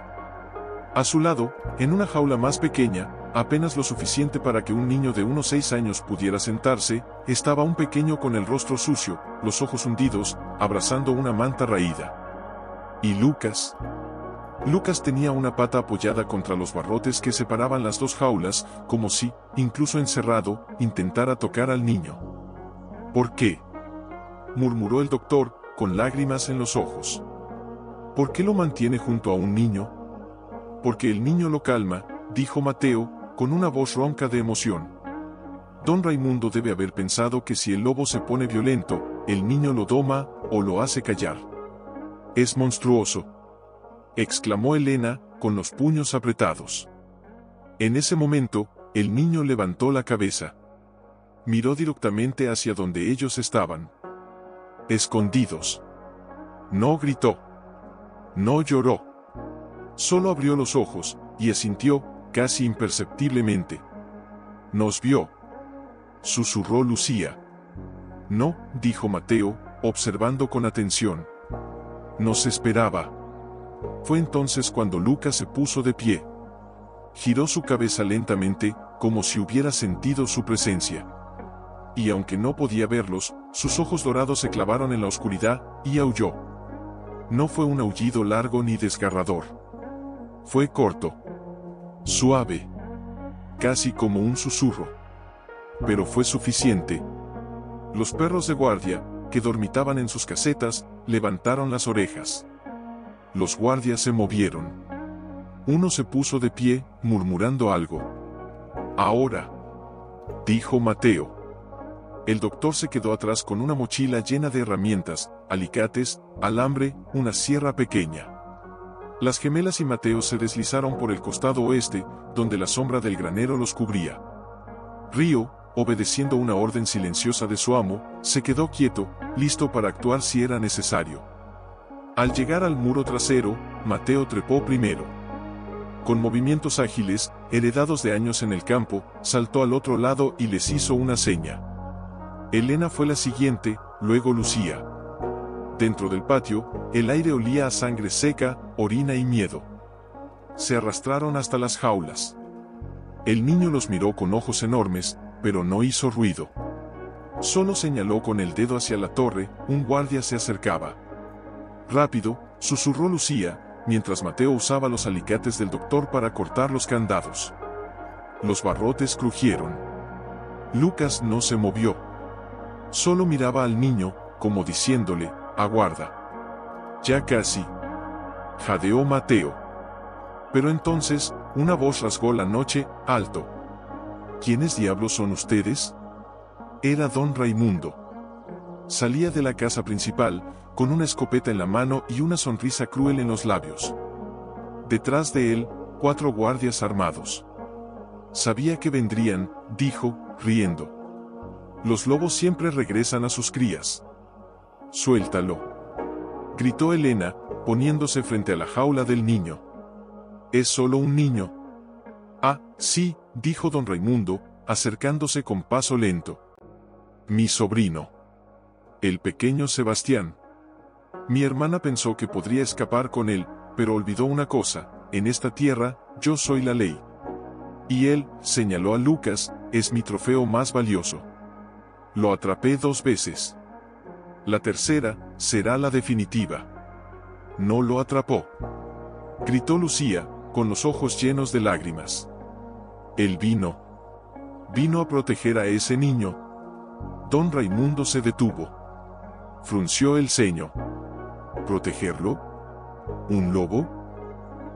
A su lado, en una jaula más pequeña, apenas lo suficiente para que un niño de unos 6 años pudiera sentarse, estaba un pequeño con el rostro sucio, los ojos hundidos, abrazando una manta raída. ¿Y Lucas? Lucas tenía una pata apoyada contra los barrotes que separaban las dos jaulas, como si, incluso encerrado, intentara tocar al niño. ¿Por qué?, murmuró el doctor, con lágrimas en los ojos. ¿Por qué lo mantiene junto a un niño? Porque el niño lo calma, dijo Mateo, con una voz ronca de emoción. Don Raimundo debe haber pensado que si el lobo se pone violento, el niño lo doma, o lo hace callar. Es monstruoso, exclamó Elena, con los puños apretados. En ese momento, el niño levantó la cabeza. Miró directamente hacia donde ellos estaban. Escondidos. No gritó. No lloró. Solo abrió los ojos, y asintió, casi imperceptiblemente. «Nos vio», susurró Lucía. «No», dijo Mateo, observando con atención. «Nos esperaba». Fue entonces cuando Lucas se puso de pie. Giró su cabeza lentamente, como si hubiera sentido su presencia. Y aunque no podía verlos, sus ojos dorados se clavaron en la oscuridad, y aulló. No fue un aullido largo ni desgarrador. Fue corto. Suave. Casi como un susurro. Pero fue suficiente. Los perros de guardia, que dormitaban en sus casetas, levantaron las orejas. Los guardias se movieron. Uno se puso de pie, murmurando algo. «Ahora», dijo Mateo. El doctor se quedó atrás con una mochila llena de herramientas, alicates, alambre, una sierra pequeña. Las gemelas y Mateo se deslizaron por el costado oeste, donde la sombra del granero los cubría. Río, obedeciendo una orden silenciosa de su amo, se quedó quieto, listo para actuar si era necesario. Al llegar al muro trasero, Mateo trepó primero. Con movimientos ágiles, heredados de años en el campo, saltó al otro lado y les hizo una seña. Elena fue la siguiente, luego Lucía. Dentro del patio, el aire olía a sangre seca, orina y miedo. Se arrastraron hasta las jaulas. El niño los miró con ojos enormes, pero no hizo ruido. Solo señaló con el dedo hacia la torre, un guardia se acercaba. «Rápido», susurró Lucía, mientras Mateo usaba los alicates del doctor para cortar los candados. Los barrotes crujieron. Lucas no se movió. Solo miraba al niño, como diciéndole, «Aguarda». «Ya casi», jadeó Mateo. Pero entonces, una voz rasgó la noche, alto. «¿Quiénes diablos son ustedes?». Era don Raimundo. Salía de la casa principal, con una escopeta en la mano y una sonrisa cruel en los labios. Detrás de él, 4 guardias armados. «Sabía que vendrían», dijo, riendo. «Los lobos siempre regresan a sus crías». «Suéltalo», gritó Elena, poniéndose frente a la jaula del niño. «Es solo un niño». «Ah, sí», dijo don Raimundo, acercándose con paso lento. «Mi sobrino. El pequeño Sebastián. Mi hermana pensó que podría escapar con él, pero olvidó una cosa: en esta tierra, yo soy la ley. Y él», señaló a Lucas, «es mi trofeo más valioso. Lo atrapé 2 veces. La tercera, será la definitiva». «No lo atrapó», gritó Lucía, con los ojos llenos de lágrimas. «Él vino a proteger a ese niño». Don Raimundo se detuvo. Frunció el ceño. «¿Protegerlo? ¿Un lobo?».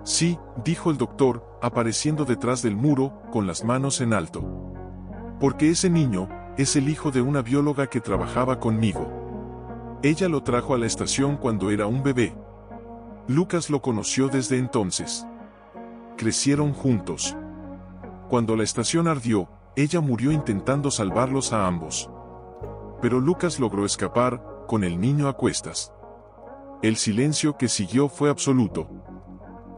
«Sí», dijo el doctor, apareciendo detrás del muro, con las manos en alto. «Porque ese niño es el hijo de una bióloga que trabajaba conmigo. Ella lo trajo a la estación cuando era un bebé. Lucas lo conoció desde entonces. Crecieron juntos. Cuando la estación ardió, ella murió intentando salvarlos a ambos. Pero Lucas logró escapar, con el niño a cuestas. El silencio que siguió fue absoluto.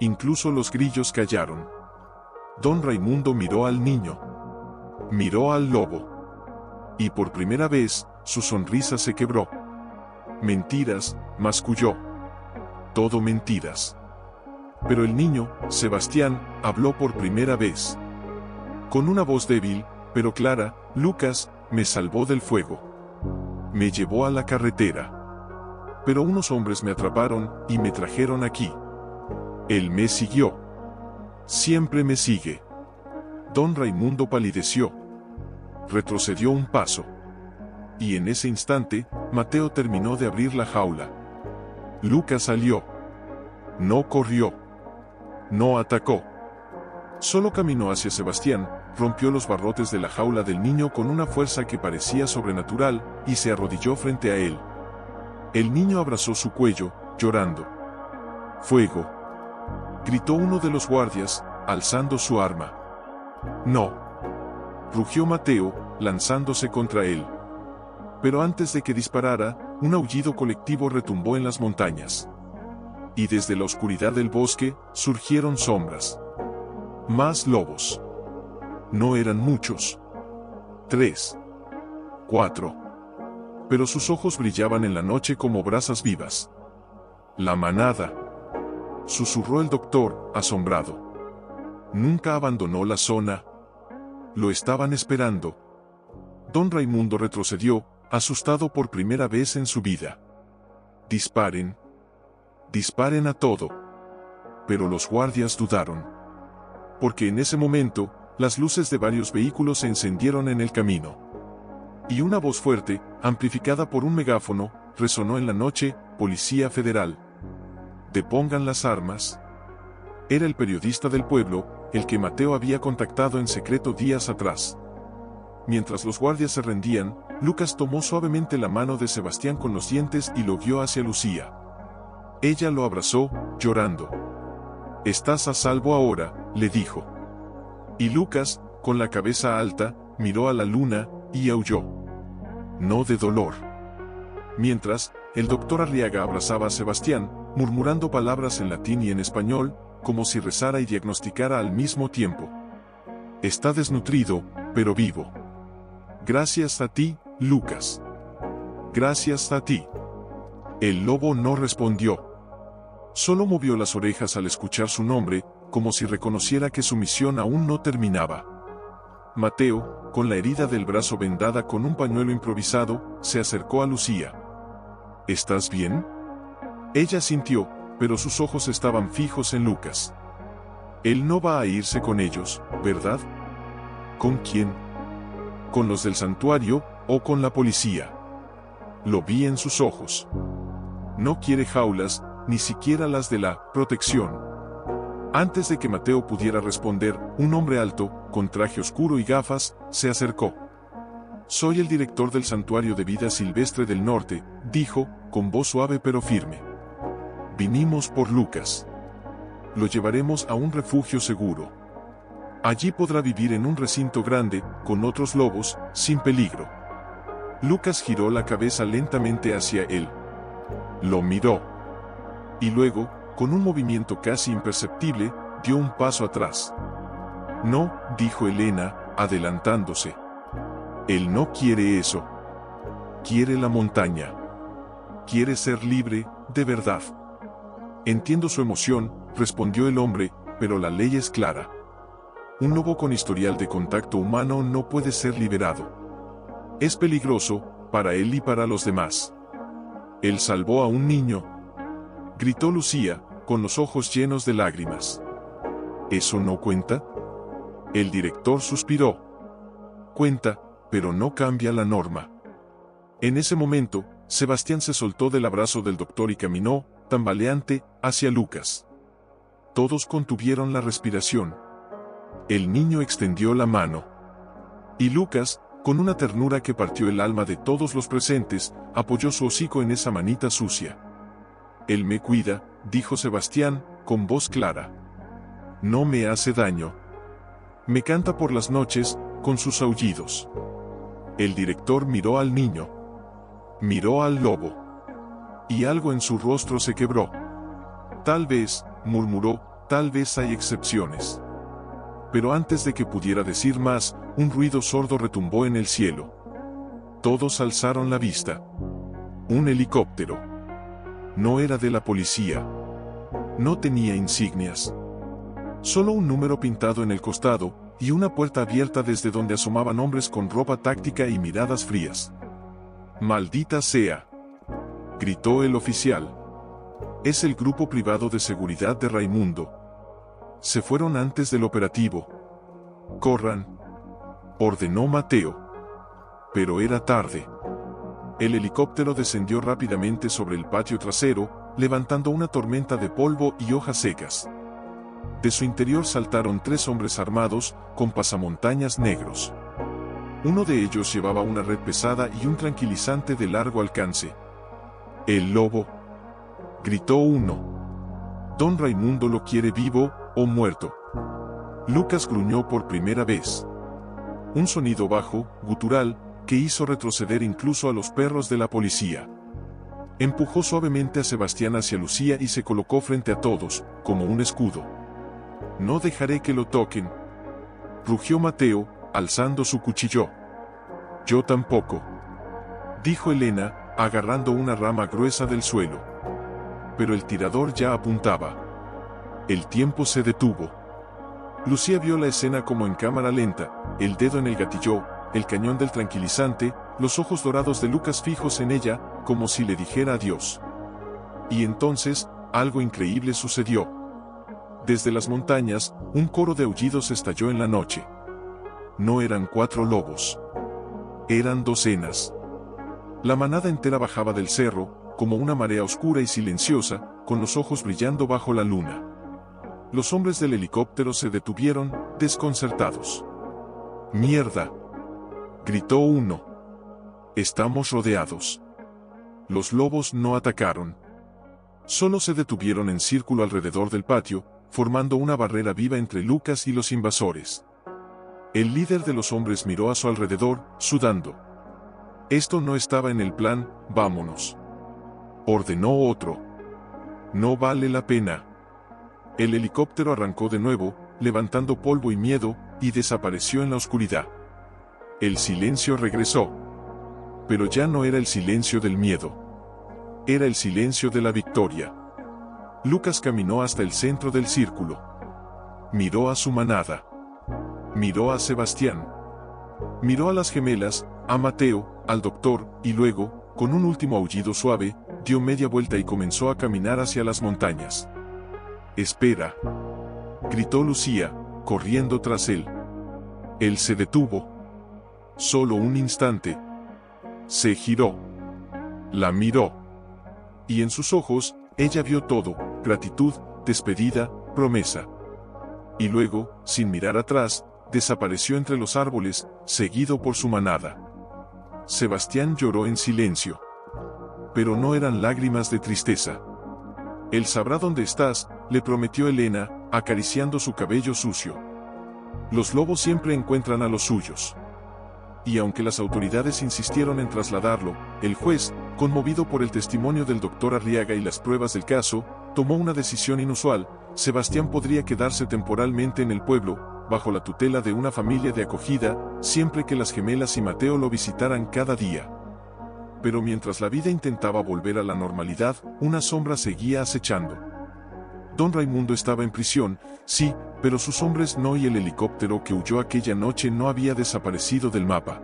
Incluso los grillos callaron. Don Raimundo miró al niño. Miró al lobo. Y por primera vez, su sonrisa se quebró. Mentiras, masculló. Todo mentiras. Pero el niño, Sebastián, habló por primera vez. Con una voz débil, pero clara: Lucas me salvó del fuego. Me llevó a la carretera. Pero unos hombres me atraparon y me trajeron aquí. Él me siguió. Siempre me sigue. Don Raimundo palideció. Retrocedió un paso. Y en ese instante, Mateo terminó de abrir la jaula. Lucas salió. No corrió. No atacó. Solo caminó hacia Sebastián, rompió los barrotes de la jaula del niño con una fuerza que parecía sobrenatural, y se arrodilló frente a él. El niño abrazó su cuello, llorando. ¡Fuego!, gritó uno de los guardias, alzando su arma. ¡No!, rugió Mateo, lanzándose contra él. Pero antes de que disparara, un aullido colectivo retumbó en las montañas. Y desde la oscuridad del bosque, surgieron sombras. Más lobos. No eran muchos. 3. 4. Pero sus ojos brillaban en la noche como brasas vivas. La manada, susurró el doctor, asombrado. Nunca abandonó la zona. Lo estaban esperando. Don Raimundo retrocedió, asustado por primera vez en su vida. Disparen. Disparen a todo. Pero los guardias dudaron. Porque en ese momento, las luces de varios vehículos se encendieron en el camino. Y una voz fuerte, amplificada por un megáfono, resonó en la noche: Policía Federal. Depongan las armas. Era el periodista del pueblo, el que Mateo había contactado en secreto días atrás. Mientras los guardias se rendían, Lucas tomó suavemente la mano de Sebastián con los dientes y lo guió hacia Lucía. Ella lo abrazó, llorando. «Estás a salvo ahora», le dijo. Y Lucas, con la cabeza alta, miró a la luna, y aulló. No de dolor. Mientras, el doctor Arriaga abrazaba a Sebastián, murmurando palabras en latín y en español, como si rezara y diagnosticara al mismo tiempo. «Está desnutrido, pero vivo. Gracias a ti, Lucas. Gracias a ti». El lobo no respondió. Solo movió las orejas al escuchar su nombre, como si reconociera que su misión aún no terminaba. Mateo, con la herida del brazo vendada con un pañuelo improvisado, se acercó a Lucía. ¿Estás bien? Ella sintió, pero sus ojos estaban fijos en Lucas. Él no va a irse con ellos, ¿verdad? ¿Con quién? ¿Con los del santuario, o con la policía? Lo vi en sus ojos. No quiere jaulas, ni siquiera las de la protección. Antes de que Mateo pudiera responder, un hombre alto, con traje oscuro y gafas, se acercó. «Soy el director del Santuario de Vida Silvestre del Norte», dijo, con voz suave pero firme. «Vinimos por Lucas. Lo llevaremos a un refugio seguro. Allí podrá vivir en un recinto grande, con otros lobos, sin peligro». Lucas giró la cabeza lentamente hacia él. Lo miró. Y luego, con un movimiento casi imperceptible, dio un paso atrás. «No», dijo Elena, adelantándose. «Él no quiere eso. Quiere la montaña. Quiere ser libre, de verdad». «Entiendo su emoción», respondió el hombre, «pero la ley es clara. Un lobo con historial de contacto humano no puede ser liberado. Es peligroso, para él y para los demás. Él salvó a un niño», gritó Lucía, con los ojos llenos de lágrimas. «¿Eso no cuenta?». El director suspiró. «Cuenta, pero no cambia la norma». En ese momento, Sebastián se soltó del abrazo del doctor y caminó, tambaleante, hacia Lucas. Todos contuvieron la respiración. El niño extendió la mano. Y Lucas, con una ternura que partió el alma de todos los presentes, apoyó su hocico en esa manita sucia. «Él me cuida», dijo Sebastián, con voz clara. «No me hace daño. Me canta por las noches, con sus aullidos». El director miró al niño. Miró al lobo. y algo en su rostro se quebró. Tal vez, murmuró, tal vez hay excepciones. Pero antes de que pudiera decir más, un ruido sordo retumbó en el cielo. Todos alzaron la vista. Un helicóptero. No era de la policía. No tenía insignias. Solo un número pintado en el costado, y una puerta abierta desde donde asomaban hombres con ropa táctica y miradas frías. «¡Maldita sea!», gritó el oficial. «Es el grupo privado de seguridad de Raimundo. Se fueron antes del operativo. ¡Corran!», ordenó Mateo. Pero era tarde. El helicóptero descendió rápidamente sobre el patio trasero, levantando una tormenta de polvo y hojas secas. De su interior saltaron 3 hombres armados, con pasamontañas negros. Uno de ellos llevaba una red pesada y un tranquilizante de largo alcance. «¡El lobo!», gritó uno. «Don Raimundo lo quiere vivo o muerto». Lucas gruñó por primera vez. Un sonido bajo, gutural, que hizo retroceder incluso a los perros de la policía. Empujó suavemente a Sebastián hacia Lucía y se colocó frente a todos, como un escudo. «No dejaré que lo toquen», rugió Mateo, alzando su cuchillo. «Yo tampoco», dijo Elena, agarrando una rama gruesa del suelo. Pero el tirador ya apuntaba. El tiempo se detuvo. Lucía vio la escena como en cámara lenta, el dedo en el gatillo, el cañón del tranquilizante, los ojos dorados de Lucas fijos en ella, como si le dijera adiós. Y entonces, algo increíble sucedió. Desde las montañas, un coro de aullidos estalló en la noche. No eran 4 lobos. Eran docenas. La manada entera bajaba del cerro, como una marea oscura y silenciosa, con los ojos brillando bajo la luna. Los hombres del helicóptero se detuvieron, desconcertados. «¡Mierda!», gritó uno. «Estamos rodeados». Los lobos no atacaron. Solo se detuvieron en círculo alrededor del patio, formando una barrera viva entre Lucas y los invasores. El líder de los hombres miró a su alrededor, sudando. «Esto no estaba en el plan, vámonos», ordenó otro. «No vale la pena». El helicóptero arrancó de nuevo, levantando polvo y miedo, y desapareció en la oscuridad. El silencio regresó. Pero ya no era el silencio del miedo. Era el silencio de la victoria. Lucas caminó hasta el centro del círculo. Miró a su manada. Miró a Sebastián. Miró a las gemelas, a Mateo, al doctor, y luego, con un último aullido suave, dio media vuelta y comenzó a caminar hacia las montañas. «¡Espera!», gritó Lucía, corriendo tras él. Él se detuvo. Solo un instante. Se giró. La miró. Y en sus ojos, ella vio todo: gratitud, despedida, promesa. Y luego, sin mirar atrás, desapareció entre los árboles, seguido por su manada. Sebastián lloró en silencio. Pero no eran lágrimas de tristeza. «Él sabrá dónde estás», le prometió Elena, acariciando su cabello sucio. «Los lobos siempre encuentran a los suyos». Y aunque las autoridades insistieron en trasladarlo, el juez, conmovido por el testimonio del doctor Arriaga y las pruebas del caso, tomó una decisión inusual: Sebastián podría quedarse temporalmente en el pueblo, bajo la tutela de una familia de acogida, siempre que las gemelas y Mateo lo visitaran cada día. Pero mientras la vida intentaba volver a la normalidad, una sombra seguía acechando. Don Raimundo estaba en prisión, sí, pero sus hombres no, y el helicóptero que huyó aquella noche no había desaparecido del mapa.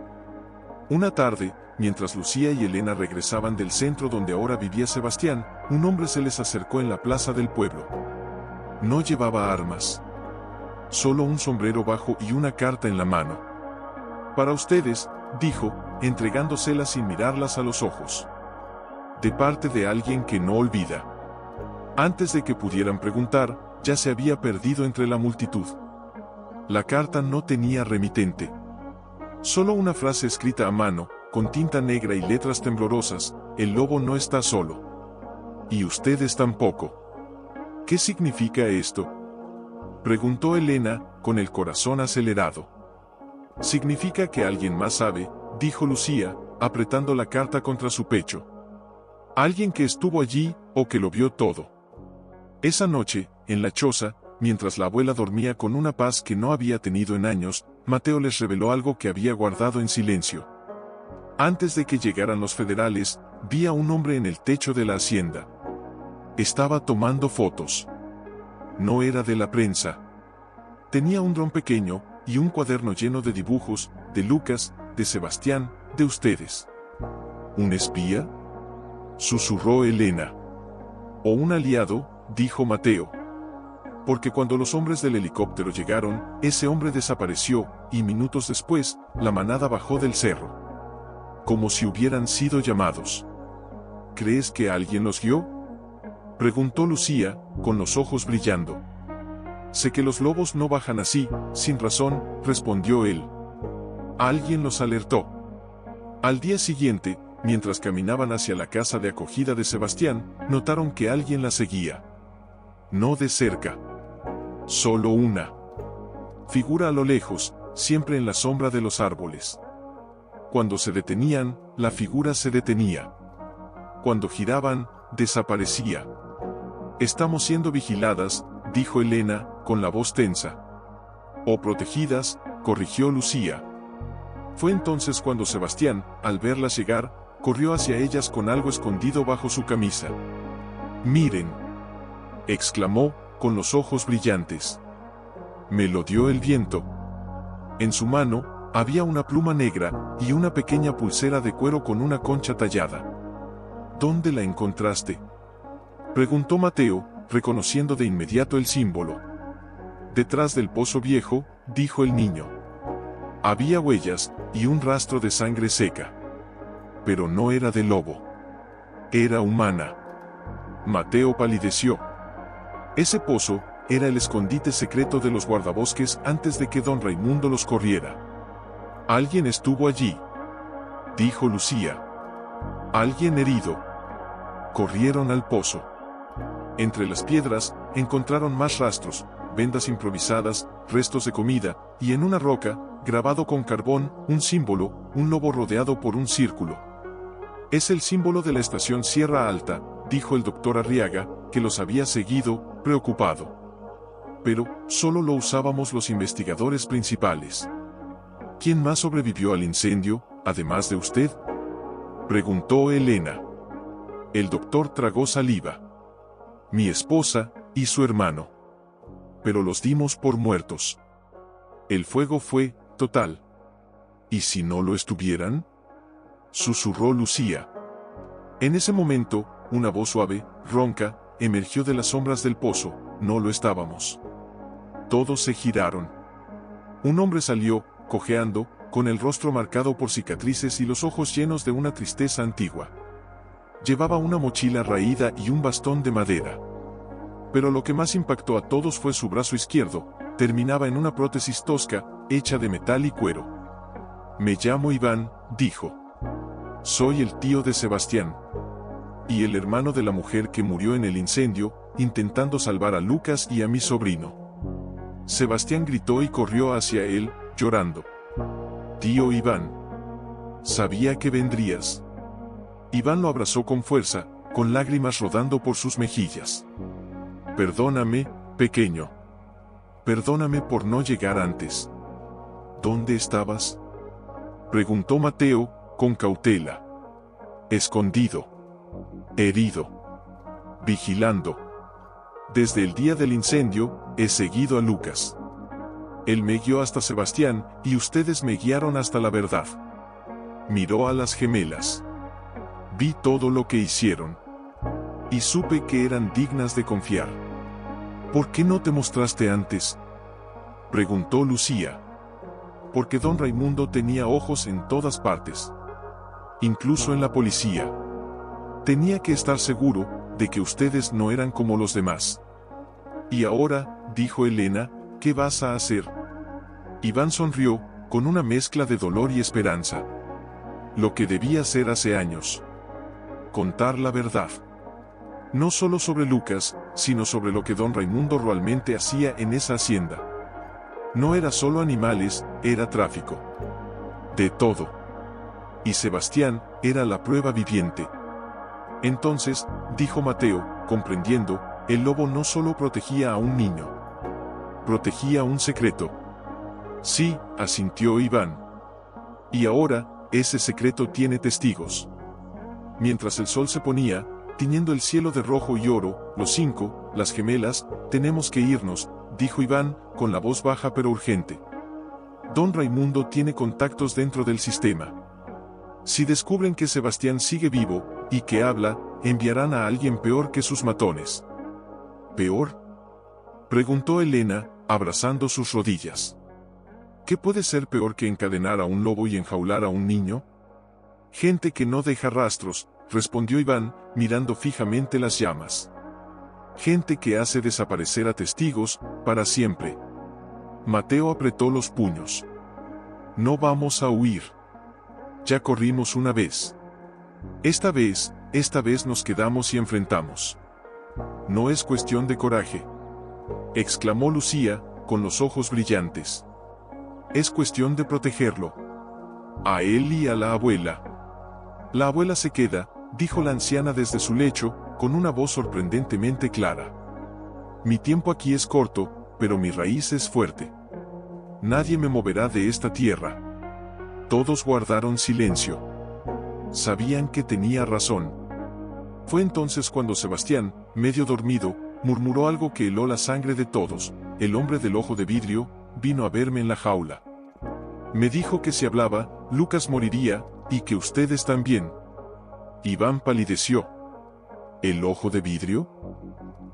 Una tarde, mientras Lucía y Elena regresaban del centro donde ahora vivía Sebastián, un hombre se les acercó en la plaza del pueblo. No llevaba armas. Solo un sombrero bajo y una carta en la mano. «Para ustedes», dijo, entregándoselas sin mirarlas a los ojos. «De parte de alguien que no olvida». Antes de que pudieran preguntar, ya se había perdido entre la multitud. La carta no tenía remitente. Solo una frase escrita a mano, con tinta negra y letras temblorosas: «El lobo no está solo. Y ustedes tampoco». «¿Qué significa esto?», preguntó Elena, con el corazón acelerado. «Significa que alguien más sabe», dijo Lucía, apretando la carta contra su pecho. Alguien que estuvo allí o que lo vio todo. Esa noche, en la choza, mientras la abuela dormía con una paz que no había tenido en años, Mateo les reveló algo que había guardado en silencio. Antes de que llegaran los federales, vi a un hombre en el techo de la hacienda. Estaba tomando fotos. No era de la prensa. Tenía un dron pequeño y un cuaderno lleno de dibujos, de Lucas, de Sebastián, de ustedes. ¿Un espía?, susurró Elena. O un aliado, dijo Mateo. Porque cuando los hombres del helicóptero llegaron, ese hombre desapareció, y minutos después, la manada bajó del cerro. Como si hubieran sido llamados. ¿Crees que alguien los guió?, preguntó Lucía, con los ojos brillando. Sé que los lobos no bajan así, sin razón, respondió él. Alguien los alertó. Al día siguiente, mientras caminaban hacia la casa de acogida de Sebastián, notaron que alguien la seguía. No de cerca. Solo una figura a lo lejos, siempre en la sombra de los árboles. Cuando se detenían, la figura se detenía. Cuando giraban, desaparecía. Estamos siendo vigiladas, dijo Elena, con la voz tensa. O protegidas, corrigió Lucía. Fue entonces cuando Sebastián, al verlas llegar, corrió hacia ellas con algo escondido bajo su camisa. «Miren», exclamó, con los ojos brillantes. «Me lo dio el viento». En su mano, había una pluma negra y una pequeña pulsera de cuero con una concha tallada. «¿Dónde la encontraste?», preguntó Mateo, reconociendo de inmediato el símbolo. «Detrás del pozo viejo», dijo el niño. Había huellas y un rastro de sangre seca. Pero no era de lobo. Era humana. Mateo palideció. Ese pozo era el escondite secreto de los guardabosques antes de que don Raimundo los corriera. «Alguien estuvo allí», dijo Lucía. «Alguien herido». Corrieron al pozo. Entre las piedras, encontraron más rastros, vendas improvisadas, restos de comida, y en una roca, grabado con carbón, un símbolo, un lobo rodeado por un círculo. «Es el símbolo de la estación Sierra Alta», dijo el doctor Arriaga, que los había seguido, preocupado. «Pero, solo lo usábamos los investigadores principales». «¿Quién más sobrevivió al incendio, además de usted?», preguntó Elena. El doctor tragó saliva. «Mi esposa y su hermano. Pero los dimos por muertos. El fuego fue total». «¿Y si no lo estuvieran?», susurró Lucía. En ese momento, una voz suave, ronca, emergió de las sombras del pozo. «No lo estábamos». Todos se giraron. Un hombre salió, cojeando, con el rostro marcado por cicatrices y los ojos llenos de una tristeza antigua. Llevaba una mochila raída y un bastón de madera. Pero lo que más impactó a todos fue su brazo izquierdo, terminaba en una prótesis tosca, hecha de metal y cuero. «Me llamo Iván», dijo. «Soy el tío de Sebastián. Y el hermano de la mujer que murió en el incendio, intentando salvar a Lucas y a mi sobrino». Sebastián gritó y corrió hacia él, llorando. «Tío Iván. Sabía que vendrías». Iván lo abrazó con fuerza, con lágrimas rodando por sus mejillas. «Perdóname, pequeño. Perdóname por no llegar antes». «¿Dónde estabas?», preguntó Mateo, con cautela. «Escondido. Herido. Vigilando. Desde el día del incendio, he seguido a Lucas. Él me guió hasta Sebastián, y ustedes me guiaron hasta la verdad». Miró a las gemelas. «Vi todo lo que hicieron. Y supe que eran dignas de confiar». «¿Por qué no te mostraste antes?», preguntó Lucía. «Porque don Raimundo tenía ojos en todas partes. Incluso en la policía. Tenía que estar seguro de que ustedes no eran como los demás». «Y ahora», dijo Elena, «¿qué vas a hacer?». Iván sonrió, con una mezcla de dolor y esperanza. «Lo que debía hacer hace años. Contar la verdad. No solo sobre Lucas, sino sobre lo que don Raimundo realmente hacía en esa hacienda. No era solo animales, era tráfico. De todo. Y Sebastián era la prueba viviente. Entonces, dijo Mateo, comprendiendo, el lobo no solo protegía a un niño. Protegía un secreto. Sí, asintió Iván. Y ahora, ese secreto tiene testigos. Mientras el sol se ponía, tiñendo el cielo de rojo y oro, los 5, las gemelas, tenemos que irnos, dijo Iván, con la voz baja pero urgente. Don Raimundo tiene contactos dentro del sistema. Si descubren que Sebastián sigue vivo, y que habla, enviarán a alguien peor que sus matones. ¿Peor?, preguntó Elena, abrazando sus rodillas. ¿Qué puede ser peor que encadenar a un lobo y enjaular a un niño? Gente que no deja rastros, respondió Iván, mirando fijamente las llamas. Gente que hace desaparecer a testigos, para siempre. Mateo apretó los puños. No vamos a huir. Ya corrimos una vez. Esta vez nos quedamos y enfrentamos. No es cuestión de coraje, exclamó Lucía, con los ojos brillantes. Es cuestión de protegerlo. A él y a la abuela. La abuela se queda, dijo la anciana desde su lecho, con una voz sorprendentemente clara. Mi tiempo aquí es corto, pero mi raíz es fuerte. Nadie me moverá de esta tierra. Todos guardaron silencio. Sabían que tenía razón. Fue entonces cuando Sebastián, medio dormido, murmuró algo que heló la sangre de todos. El hombre del ojo de vidrio vino a verme en la jaula. Me dijo que si hablaba, Lucas moriría, y que ustedes también. Iván palideció. ¿El ojo de vidrio?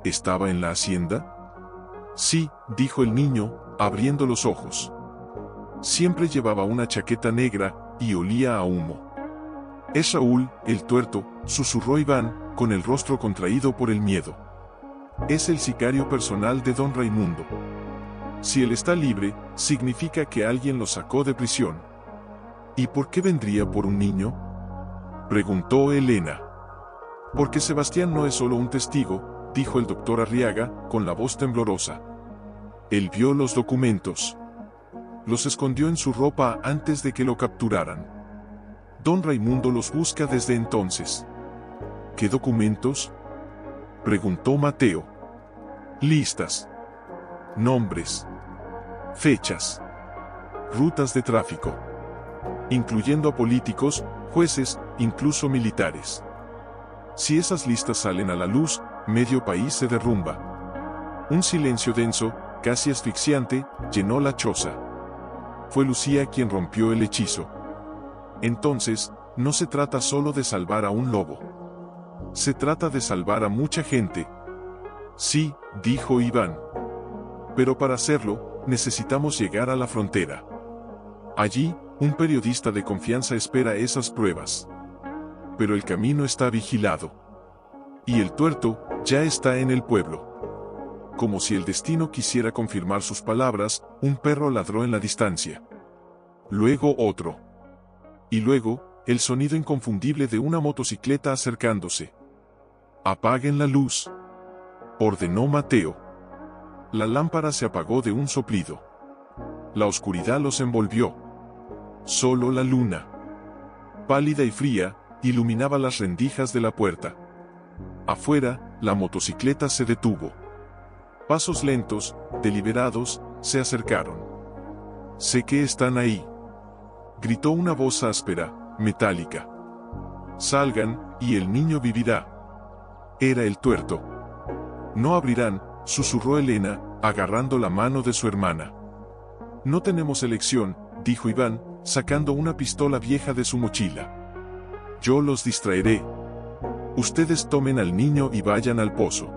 ¿Estaba en la hacienda? Sí, dijo el niño, abriendo los ojos. Siempre llevaba una chaqueta negra, y olía a humo. Es Raúl, el tuerto, susurró Iván, con el rostro contraído por el miedo. Es el sicario personal de don Raimundo. Si él está libre, significa que alguien lo sacó de prisión. ¿Y por qué vendría por un niño?, preguntó Elena. Porque Sebastián no es solo un testigo, dijo el doctor Arriaga, con la voz temblorosa. Él vio los documentos. Los escondió en su ropa antes de que lo capturaran. Don Raimundo los busca desde entonces. ¿Qué documentos?, preguntó Mateo. Listas. Nombres. Fechas. Rutas de tráfico. Incluyendo a políticos, jueces, incluso militares. Si esas listas salen a la luz, medio país se derrumba. Un silencio denso, casi asfixiante, llenó la choza. Fue Lucía quien rompió el hechizo. Entonces, no se trata solo de salvar a un lobo. Se trata de salvar a mucha gente. Sí, dijo Iván. Pero para hacerlo, necesitamos llegar a la frontera. Allí, un periodista de confianza espera esas pruebas. Pero el camino está vigilado. Y el tuerto, ya está en el pueblo. Como si el destino quisiera confirmar sus palabras, un perro ladró en la distancia. Luego otro. Y luego, el sonido inconfundible de una motocicleta acercándose. «Apaguen la luz», ordenó Mateo. La lámpara se apagó de un soplido. La oscuridad los envolvió. Solo la luna, pálida y fría, iluminaba las rendijas de la puerta. Afuera, la motocicleta se detuvo. Pasos lentos, deliberados, se acercaron. «Sé que están ahí», gritó una voz áspera, metálica. «Salgan, y el niño vivirá». Era el tuerto. «No abrirán», susurró Elena, agarrando la mano de su hermana. «No tenemos elección», dijo Iván, sacando una pistola vieja de su mochila. «Yo los distraeré. Ustedes tomen al niño y vayan al pozo.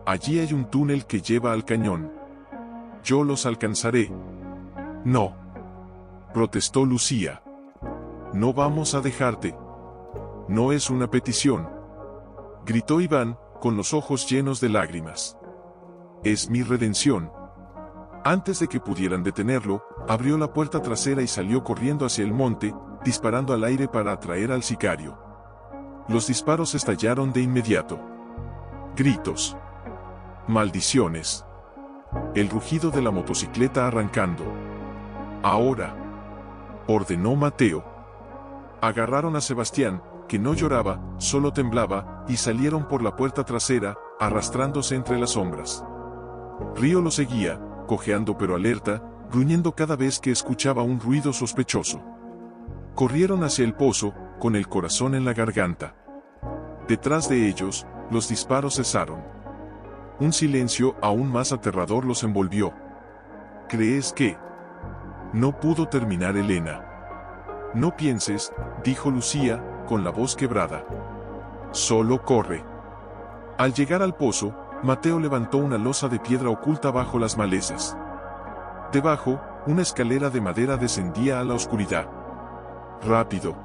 Allí hay un túnel que lleva al cañón. Yo los alcanzaré». «No», protestó Lucía. «No vamos a dejarte». «No es una petición», gritó Iván, con los ojos llenos de lágrimas. «Es mi redención». Antes de que pudieran detenerlo, abrió la puerta trasera y salió corriendo hacia el monte, disparando al aire para atraer al sicario. Los disparos estallaron de inmediato. Gritos. Maldiciones. El rugido de la motocicleta arrancando. «Ahora», ordenó Mateo. Agarraron a Sebastián, que no lloraba, solo temblaba, y salieron por la puerta trasera, arrastrándose entre las sombras. Río lo seguía, cojeando pero alerta, gruñendo cada vez que escuchaba un ruido sospechoso. Corrieron hacia el pozo, con el corazón en la garganta. Detrás de ellos, los disparos cesaron. Un silencio aún más aterrador los envolvió. ¿Crees que...? No pudo terminar Elena. No pienses, dijo Lucía, con la voz quebrada. Solo corre. Al llegar al pozo, Mateo levantó una losa de piedra oculta bajo las malezas. Debajo, una escalera de madera descendía a la oscuridad. Rápido,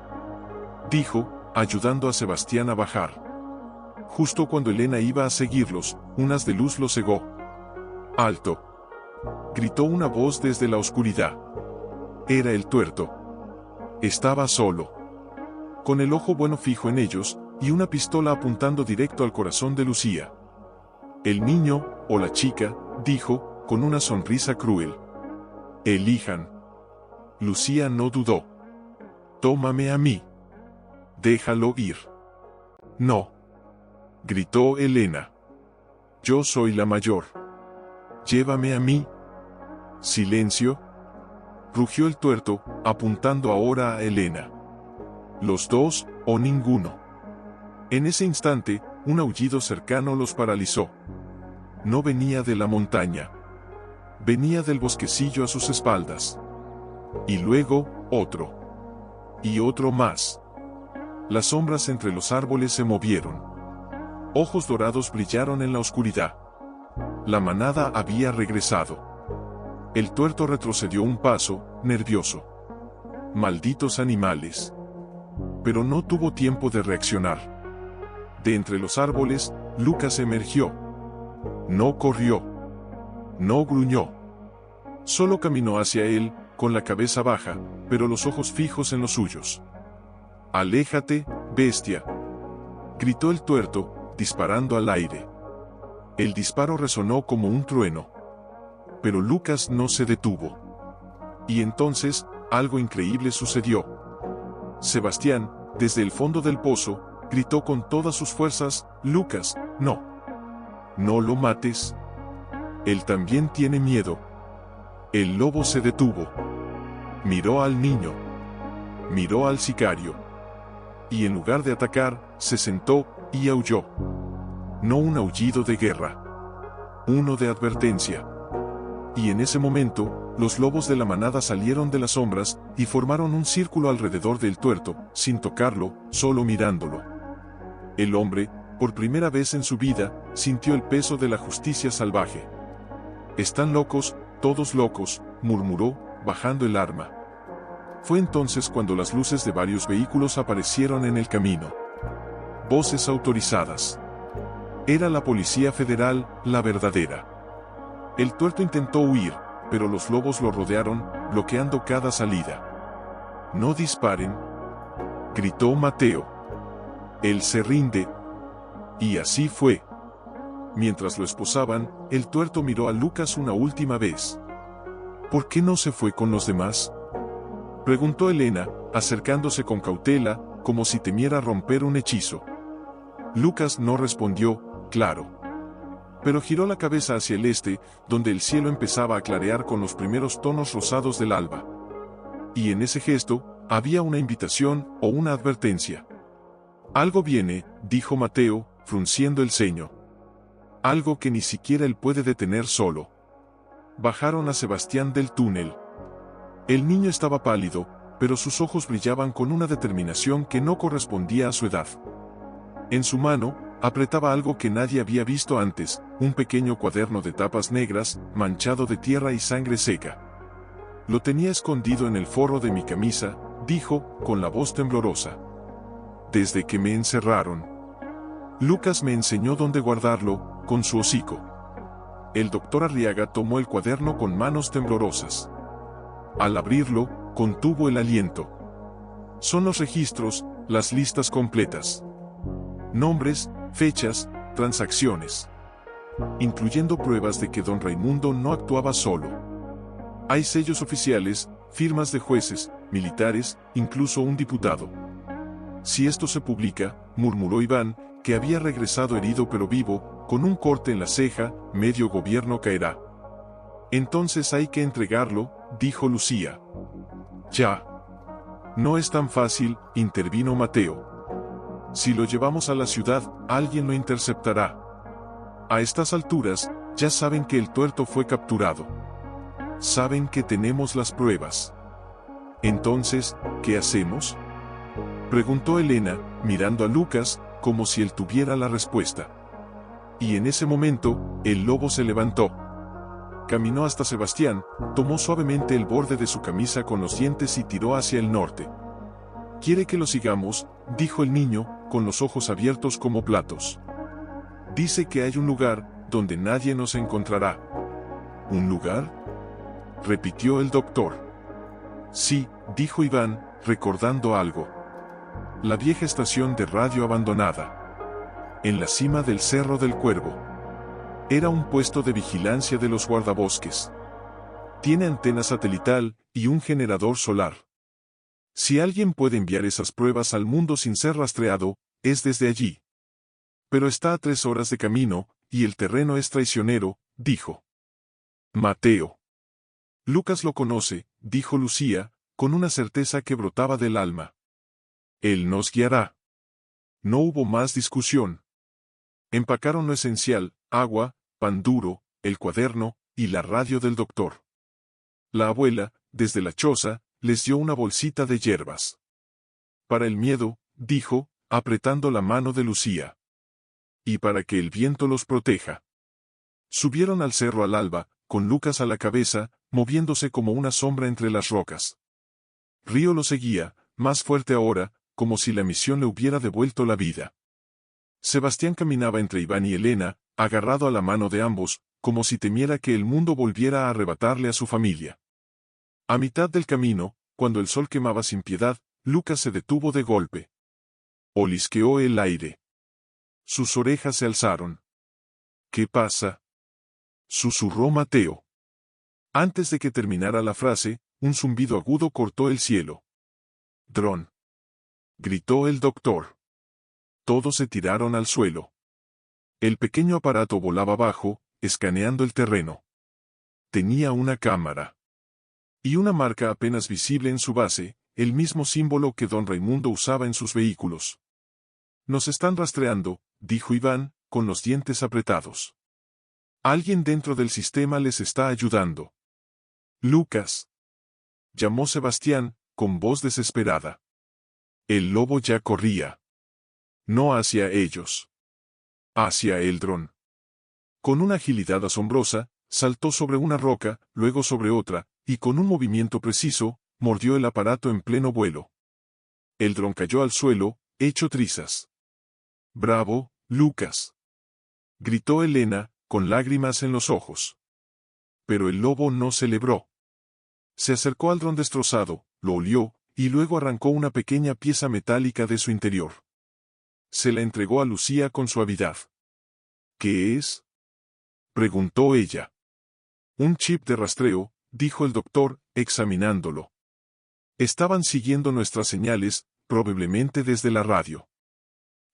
dijo, ayudando a Sebastián a bajar. Justo cuando Elena iba a seguirlos, un haz de luz lo cegó. ¡Alto!, gritó una voz desde la oscuridad. Era el tuerto. Estaba solo, con el ojo bueno fijo en ellos, y una pistola apuntando directo al corazón de Lucía. El niño, o la chica, dijo, con una sonrisa cruel. Elijan. Lucía no dudó. Tómame a mí. Déjalo ir. No, gritó Elena. Yo soy la mayor. Llévame a mí. Silencio, rugió el tuerto, apuntando ahora a Elena. Los dos, o ninguno. En ese instante, un aullido cercano los paralizó. No venía de la montaña. Venía del bosquecillo a sus espaldas. Y luego, otro. Y otro más. Las sombras entre los árboles se movieron. Ojos dorados brillaron en la oscuridad. La manada había regresado. El tuerto retrocedió un paso, nervioso. Malditos animales. Pero no tuvo tiempo de reaccionar. De entre los árboles, Lucas emergió. No corrió. No gruñó. Solo caminó hacia él, con la cabeza baja, pero los ojos fijos en los suyos. «Aléjate, bestia», gritó el tuerto, disparando al aire. El disparo resonó como un trueno. Pero Lucas no se detuvo. Y entonces, algo increíble sucedió. Sebastián, desde el fondo del pozo, gritó con todas sus fuerzas: «Lucas, no. No lo mates. Él también tiene miedo». El lobo se detuvo. Miró al niño. Miró al sicario. Y en lugar de atacar, se sentó y aulló. No un aullido de guerra. Uno de advertencia. Y en ese momento, los lobos de la manada salieron de las sombras y formaron un círculo alrededor del tuerto, sin tocarlo, solo mirándolo. El hombre, por primera vez en su vida, sintió el peso de la justicia salvaje. «Están locos, todos locos», murmuró, bajando el arma. Fue entonces cuando las luces de varios vehículos aparecieron en el camino. Voces autorizadas. Era la Policía Federal, la verdadera. El tuerto intentó huir, pero los lobos lo rodearon, bloqueando cada salida. «No disparen», gritó Mateo. «Él se rinde». Y así fue. Mientras lo esposaban, el tuerto miró a Lucas una última vez. «¿Por qué no se fue con los demás?», preguntó Elena, acercándose con cautela, como si temiera romper un hechizo. Lucas no respondió, claro. Pero giró la cabeza hacia el este, donde el cielo empezaba a clarear con los primeros tonos rosados del alba. Y en ese gesto, había una invitación o una advertencia. «Algo viene», dijo Mateo, frunciendo el ceño. «Algo que ni siquiera él puede detener solo». Bajaron a Sebastián del túnel. El niño estaba pálido, pero sus ojos brillaban con una determinación que no correspondía a su edad. En su mano, apretaba algo que nadie había visto antes, un pequeño cuaderno de tapas negras, manchado de tierra y sangre seca. «Lo tenía escondido en el forro de mi camisa», dijo, con la voz temblorosa. «Desde que me encerraron. Lucas me enseñó dónde guardarlo, con su hocico». El doctor Arriaga tomó el cuaderno con manos temblorosas. Al abrirlo, contuvo el aliento. Son los registros, las listas completas. Nombres, fechas, transacciones. Incluyendo pruebas de que don Raimundo no actuaba solo. Hay sellos oficiales, firmas de jueces, militares, incluso un diputado. Si esto se publica, murmuró Iván, que había regresado herido pero vivo, con un corte en la ceja, medio gobierno caerá. Entonces hay que entregarlo, dijo Lucía. Ya. No es tan fácil, intervino Mateo. Si lo llevamos a la ciudad, alguien lo interceptará. A estas alturas, ya saben que el tuerto fue capturado. Saben que tenemos las pruebas. Entonces, ¿qué hacemos?, preguntó Elena, mirando a Lucas, como si él tuviera la respuesta. Y en ese momento, el lobo se levantó. Caminó hasta Sebastián, tomó suavemente el borde de su camisa con los dientes y tiró hacia el norte. «¿Quiere que lo sigamos?», dijo el niño, con los ojos abiertos como platos. «Dice que hay un lugar, donde nadie nos encontrará». «¿Un lugar?», repitió el doctor. «Sí», dijo Iván, recordando algo. La vieja estación de radio abandonada. En la cima del Cerro del Cuervo. Era un puesto de vigilancia de los guardabosques. Tiene antena satelital y un generador solar. Si alguien puede enviar esas pruebas al mundo sin ser rastreado, es desde allí. Pero está a 3 horas de camino, y el terreno es traicionero, dijo Mateo. Lucas lo conoce, dijo Lucía, con una certeza que brotaba del alma. Él nos guiará. No hubo más discusión. Empacaron lo esencial, agua, pan duro, el cuaderno, y la radio del doctor. La abuela, desde la choza, les dio una bolsita de hierbas. Para el miedo, dijo, apretando la mano de Lucía. Y para que el viento los proteja. Subieron al cerro al alba, con Lucas a la cabeza, moviéndose como una sombra entre las rocas. Río lo seguía, más fuerte ahora, como si la misión le hubiera devuelto la vida. Sebastián caminaba entre Iván y Elena, agarrado a la mano de ambos, como si temiera que el mundo volviera a arrebatarle a su familia. A mitad del camino, cuando el sol quemaba sin piedad, Lucas se detuvo de golpe. Olisqueó el aire. Sus orejas se alzaron. «¿Qué pasa?», susurró Mateo. Antes de que terminara la frase, un zumbido agudo cortó el cielo. «Dron», gritó el doctor. Todos se tiraron al suelo. El pequeño aparato volaba abajo, escaneando el terreno. Tenía una cámara. Y una marca apenas visible en su base, el mismo símbolo que don Raimundo usaba en sus vehículos. «Nos están rastreando», dijo Iván, con los dientes apretados. «Alguien dentro del sistema les está ayudando». «Lucas», llamó Sebastián, con voz desesperada. El lobo ya corría. No hacia ellos. Hacia el dron. Con una agilidad asombrosa, saltó sobre una roca, luego sobre otra, y con un movimiento preciso, mordió el aparato en pleno vuelo. El dron cayó al suelo, hecho trizas. «¡Bravo, Lucas!», gritó Elena, con lágrimas en los ojos. Pero el lobo no celebró. Se acercó al dron destrozado, lo olió, y luego arrancó una pequeña pieza metálica de su interior. Se la entregó a Lucía con suavidad. «¿Qué es?», preguntó ella. «Un chip de rastreo», dijo el doctor, examinándolo. «Estaban siguiendo nuestras señales, probablemente desde la radio».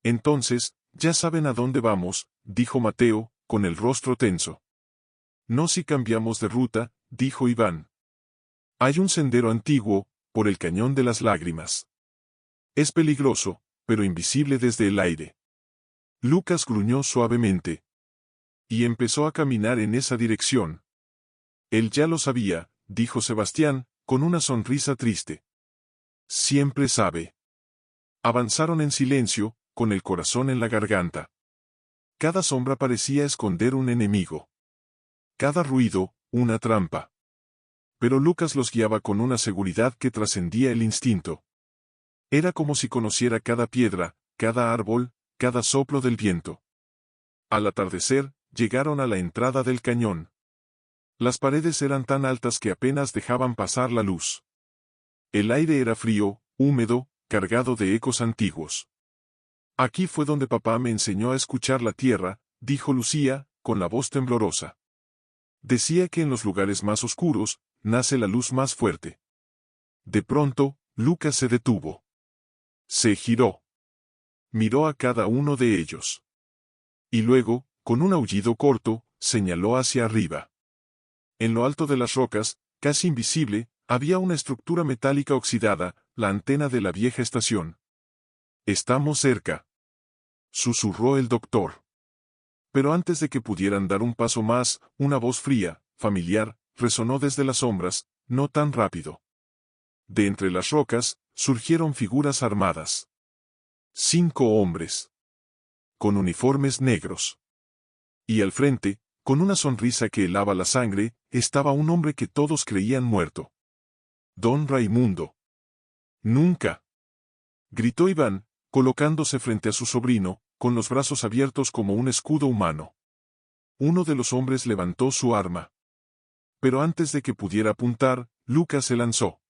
«Entonces, ya saben a dónde vamos», dijo Mateo, con el rostro tenso. «No si cambiamos de ruta», dijo Iván. «Hay un sendero antiguo, por el Cañón de las Lágrimas. Es peligroso, pero invisible desde el aire». Lucas gruñó suavemente. Y empezó a caminar en esa dirección. «Él ya lo sabía», dijo Sebastián, con una sonrisa triste. «Siempre sabe». Avanzaron en silencio, con el corazón en la garganta. Cada sombra parecía esconder un enemigo. Cada ruido, una trampa. Pero Lucas los guiaba con una seguridad que trascendía el instinto. Era como si conociera cada piedra, cada árbol, cada soplo del viento. Al atardecer, llegaron a la entrada del cañón. Las paredes eran tan altas que apenas dejaban pasar la luz. El aire era frío, húmedo, cargado de ecos antiguos. «Aquí fue donde papá me enseñó a escuchar la tierra», dijo Lucía, con la voz temblorosa. «Decía que en los lugares más oscuros, nace la luz más fuerte». De pronto, Lucas se detuvo. Se giró. miró a cada uno de ellos. Y luego, con un aullido corto, señaló hacia arriba. En lo alto de las rocas, casi invisible, había una estructura metálica oxidada, la antena de la vieja estación. «Estamos cerca», susurró el doctor. Pero antes de que pudieran dar un paso más, una voz fría, familiar, resonó desde las sombras, no tan rápido. De entre las rocas, surgieron figuras armadas. 5 hombres. Con uniformes negros. Y al frente, con una sonrisa que helaba la sangre, estaba un hombre que todos creían muerto. Don Raimundo. «Nunca», gritó Iván, colocándose frente a su sobrino, con los brazos abiertos como un escudo humano. Uno de los hombres levantó su arma. Pero antes de que pudiera apuntar, Lucas se lanzó.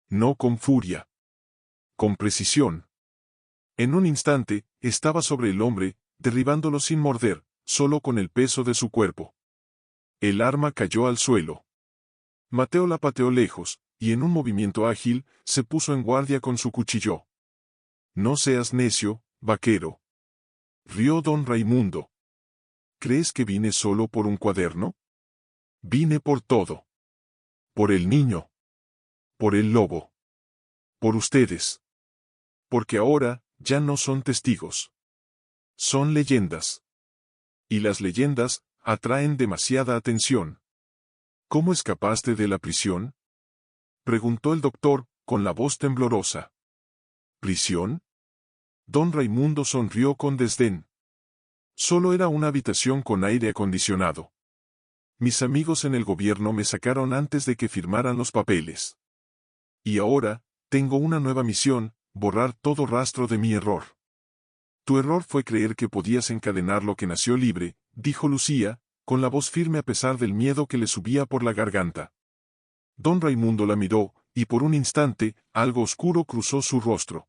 No con furia. Con precisión. En un instante, estaba sobre el hombre, derribándolo sin morder, solo con el peso de su cuerpo. El arma cayó al suelo. Mateo la pateó lejos, y en un movimiento ágil, se puso en guardia con su cuchillo. «No seas necio, vaquero», rió don Raimundo. «¿Crees que vine solo por un cuaderno? Vine por todo. Por el niño. Por el lobo. Por ustedes. Porque ahora, ya no son testigos. Son leyendas. Y las leyendas, atraen demasiada atención». «¿Cómo escapaste de la prisión?», preguntó el doctor, con la voz temblorosa. «¿Prisión?». Don Raimundo sonrió con desdén. «Solo era una habitación con aire acondicionado. Mis amigos en el gobierno me sacaron antes de que firmaran los papeles. Y ahora, tengo una nueva misión, borrar todo rastro de mi error». «Tu error fue creer que podías encadenar lo que nació libre», dijo Lucía, con la voz firme a pesar del miedo que le subía por la garganta. Don Raimundo la miró, y por un instante, algo oscuro cruzó su rostro.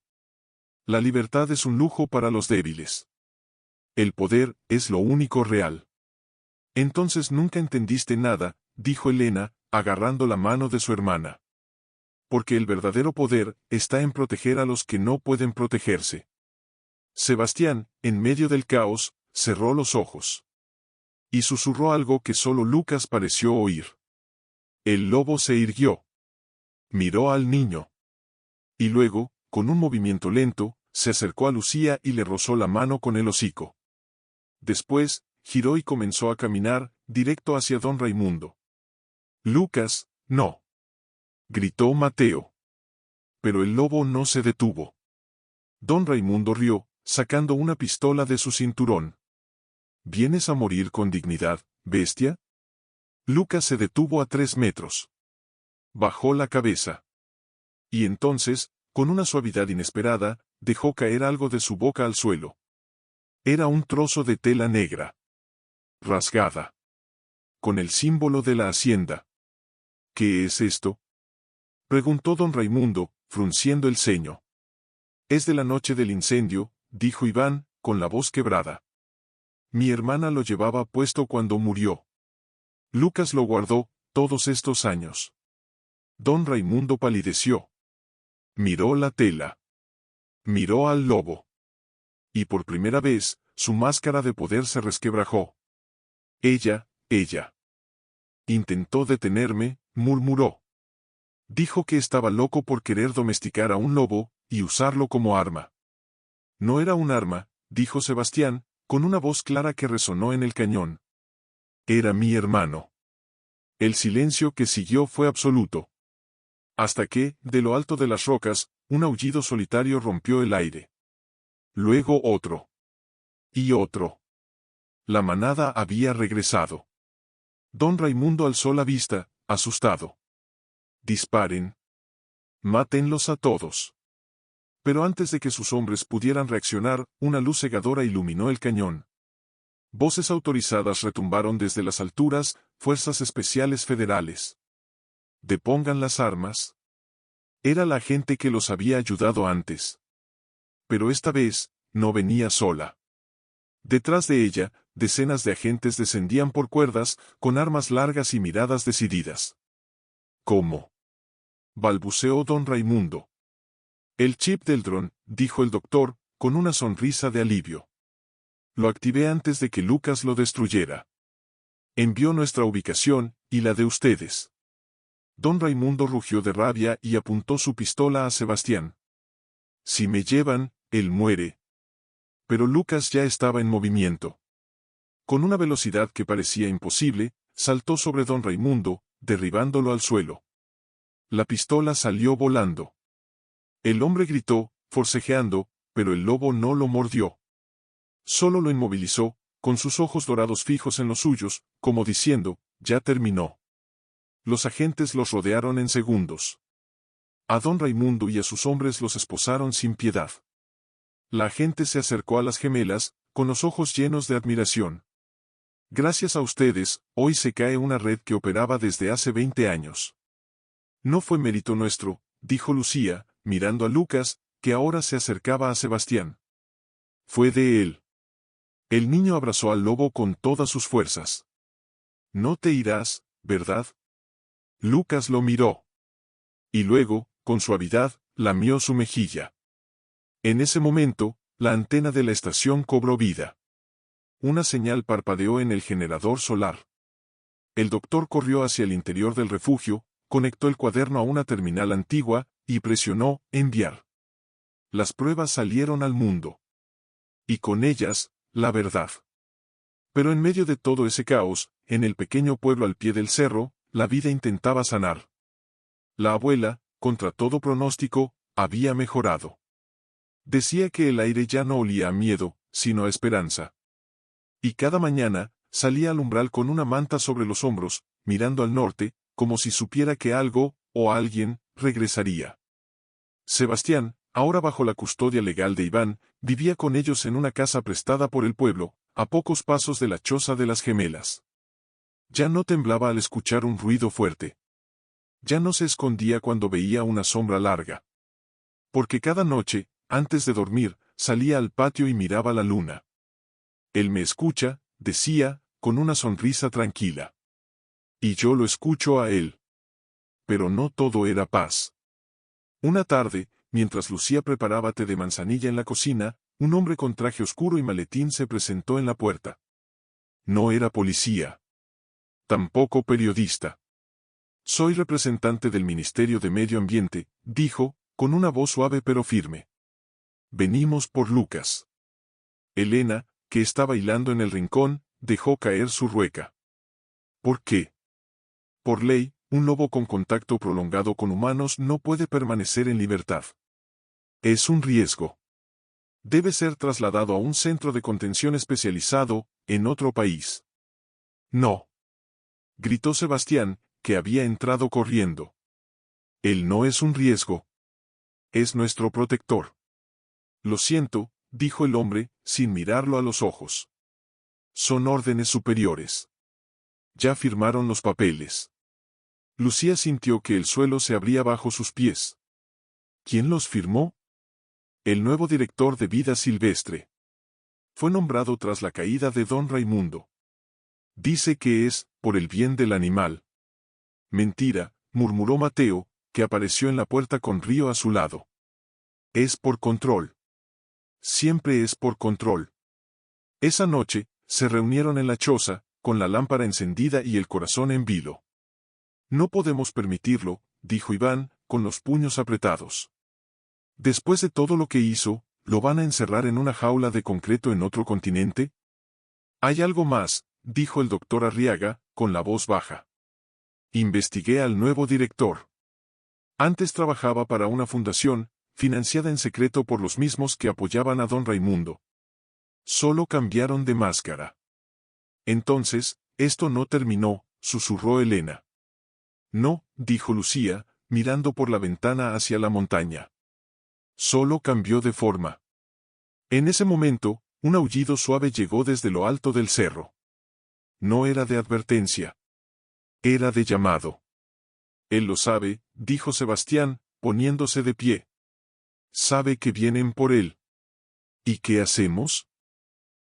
«La libertad es un lujo para los débiles. El poder es lo único real». «Entonces nunca entendiste nada», dijo Elena, agarrando la mano de su hermana. «Porque el verdadero poder está en proteger a los que no pueden protegerse». Sebastián, en medio del caos, cerró los ojos. Y susurró algo que solo Lucas pareció oír. El lobo se irguió. Miró al niño. Y luego, con un movimiento lento, se acercó a Lucía y le rozó la mano con el hocico. Después, giró y comenzó a caminar, directo hacia don Raimundo. «Lucas, no», gritó Mateo. Pero el lobo no se detuvo. Don Raimundo rió, sacando una pistola de su cinturón. «¿Vienes a morir con dignidad, bestia?». Lucas se detuvo a 3 metros. Bajó la cabeza. Y entonces, con una suavidad inesperada, dejó caer algo de su boca al suelo. Era un trozo de tela negra. Rasgada. Con el símbolo de la hacienda. «¿Qué es esto?», preguntó don Raimundo, frunciendo el ceño. «Es de la noche del incendio», dijo Iván, con la voz quebrada. «Mi hermana lo llevaba puesto cuando murió. Lucas lo guardó, todos estos años». Don Raimundo palideció. Miró la tela. Miró al lobo. Y por primera vez, su máscara de poder se resquebrajó. Ella. Intentó detenerme», murmuró. «Dijo que estaba loco por querer domesticar a un lobo, y usarlo como arma». «No era un arma», dijo Sebastián, con una voz clara que resonó en el cañón. «Era mi hermano». El silencio que siguió fue absoluto. Hasta que, de lo alto de las rocas, un aullido solitario rompió el aire. Luego otro. Y otro. La manada había regresado. Don Raimundo alzó la vista, asustado. «Disparen. Mátenlos a todos». Pero antes de que sus hombres pudieran reaccionar, una luz cegadora iluminó el cañón. Voces autorizadas retumbaron desde las alturas, fuerzas especiales federales. «Depongan las armas». Era la gente que los había ayudado antes. Pero esta vez, no venía sola. Detrás de ella, decenas de agentes descendían por cuerdas, con armas largas y miradas decididas. «¿Cómo?», balbuceó don Raimundo. «El chip del dron», dijo el doctor, con una sonrisa de alivio. Lo activé antes de que Lucas lo destruyera. Envió nuestra ubicación, y la de ustedes. Don Raimundo rugió de rabia y apuntó su pistola a Sebastián. Si me llevan, él muere. Pero Lucas ya estaba en movimiento. Con una velocidad que parecía imposible, saltó sobre don Raimundo, derribándolo al suelo. La pistola salió volando. El hombre gritó, forcejeando, pero el lobo no lo mordió. Solo lo inmovilizó, con sus ojos dorados fijos en los suyos, como diciendo, ya terminó. Los agentes los rodearon en segundos. A don Raimundo y a sus hombres los esposaron sin piedad. La agente se acercó a las gemelas, con los ojos llenos de admiración. Gracias a ustedes, hoy se cae una red que operaba desde hace 20 años. No fue mérito nuestro, dijo Lucía, mirando a Lucas, que ahora se acercaba a Sebastián. Fue de él. El niño abrazó al lobo con todas sus fuerzas. No te irás, ¿verdad? Lucas lo miró. Y luego, con suavidad, lamió su mejilla. En ese momento, la antena de la estación cobró vida. Una señal parpadeó en el generador solar. El doctor corrió hacia el interior del refugio, conectó el cuaderno a una terminal antigua, y presionó «Enviar». Las pruebas salieron al mundo. Y con ellas, la verdad. Pero en medio de todo ese caos, en el pequeño pueblo al pie del cerro, la vida intentaba sanar. La abuela, contra todo pronóstico, había mejorado. Decía que el aire ya no olía a miedo, sino a esperanza. Y cada mañana, salía al umbral con una manta sobre los hombros, mirando al norte, como si supiera que algo, o alguien, regresaría. Sebastián, ahora bajo la custodia legal de Iván, vivía con ellos en una casa prestada por el pueblo, a pocos pasos de la choza de las gemelas. Ya no temblaba al escuchar un ruido fuerte. Ya no se escondía cuando veía una sombra larga. Porque cada noche, antes de dormir, salía al patio y miraba la luna. Él me escucha, decía, con una sonrisa tranquila. Y yo lo escucho a él. Pero no todo era paz. Una tarde, mientras Lucía preparaba té de manzanilla en la cocina, un hombre con traje oscuro y maletín se presentó en la puerta. No era policía. Tampoco periodista. Soy representante del Ministerio de Medio Ambiente, dijo, con una voz suave pero firme. Venimos por Lucas. Elena, que estaba hilando en el rincón, dejó caer su rueca. ¿Por qué? Por ley, un lobo con contacto prolongado con humanos no puede permanecer en libertad. Es un riesgo. Debe ser trasladado a un centro de contención especializado, en otro país. No. Gritó Sebastián, que había entrado corriendo. Él no es un riesgo. Es nuestro protector. Lo siento, dijo el hombre, sin mirarlo a los ojos. Son órdenes superiores. Ya firmaron los papeles. Lucía sintió que el suelo se abría bajo sus pies. ¿Quién los firmó? El nuevo director de vida silvestre. Fue nombrado tras la caída de don Raimundo. Dice que es, por el bien del animal. Mentira, murmuró Mateo, que apareció en la puerta con Río a su lado. Es por control. Siempre es por control. Esa noche, se reunieron en la choza, con la lámpara encendida y el corazón en vilo. No podemos permitirlo, dijo Iván, con los puños apretados. Después de todo lo que hizo, ¿lo van a encerrar en una jaula de concreto en otro continente? Hay algo más, dijo el doctor Arriaga, con la voz baja. Investigué al nuevo director. Antes trabajaba para una fundación, financiada en secreto por los mismos que apoyaban a don Raimundo. Solo cambiaron de máscara. Entonces, esto no terminó, susurró Elena. No, dijo Lucía, mirando por la ventana hacia la montaña. Solo cambió de forma. En ese momento, un aullido suave llegó desde lo alto del cerro. No era de advertencia. Era de llamado. Él lo sabe, dijo Sebastián, poniéndose de pie. Sabe que vienen por él. ¿Y qué hacemos?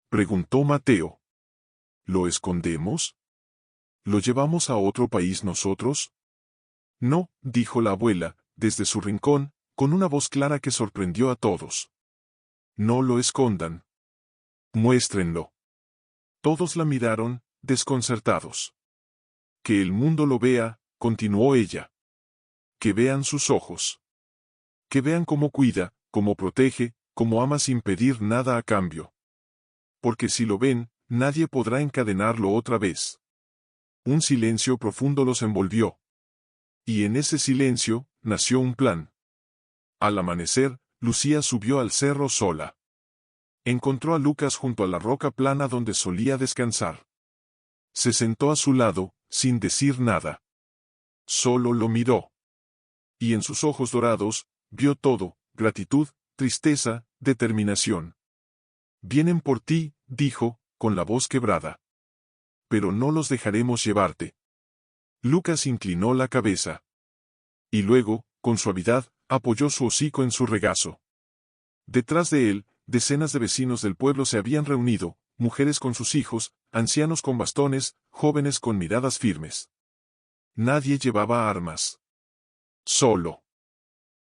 Preguntó Mateo. ¿Lo escondemos? ¿Lo llevamos a otro país nosotros? No, dijo la abuela, desde su rincón, con una voz clara que sorprendió a todos. No lo escondan. Muéstrenlo. Todos la miraron, desconcertados. Que el mundo lo vea, continuó ella. Que vean sus ojos. Que vean cómo cuida, cómo protege, cómo ama sin pedir nada a cambio. Porque si lo ven, nadie podrá encadenarlo otra vez. Un silencio profundo los envolvió. Y en ese silencio, nació un plan. Al amanecer, Lucía subió al cerro sola. Encontró a Lucas junto a la roca plana donde solía descansar. Se sentó a su lado, sin decir nada. Solo lo miró. Y en sus ojos dorados, vio todo, gratitud, tristeza, determinación. Vienen por ti, dijo, con la voz quebrada. Pero no los dejaremos llevarte. Lucas inclinó la cabeza. Y luego, con suavidad, apoyó su hocico en su regazo. Detrás de él, decenas de vecinos del pueblo se habían reunido, mujeres con sus hijos, ancianos con bastones, jóvenes con miradas firmes. Nadie llevaba armas. Solo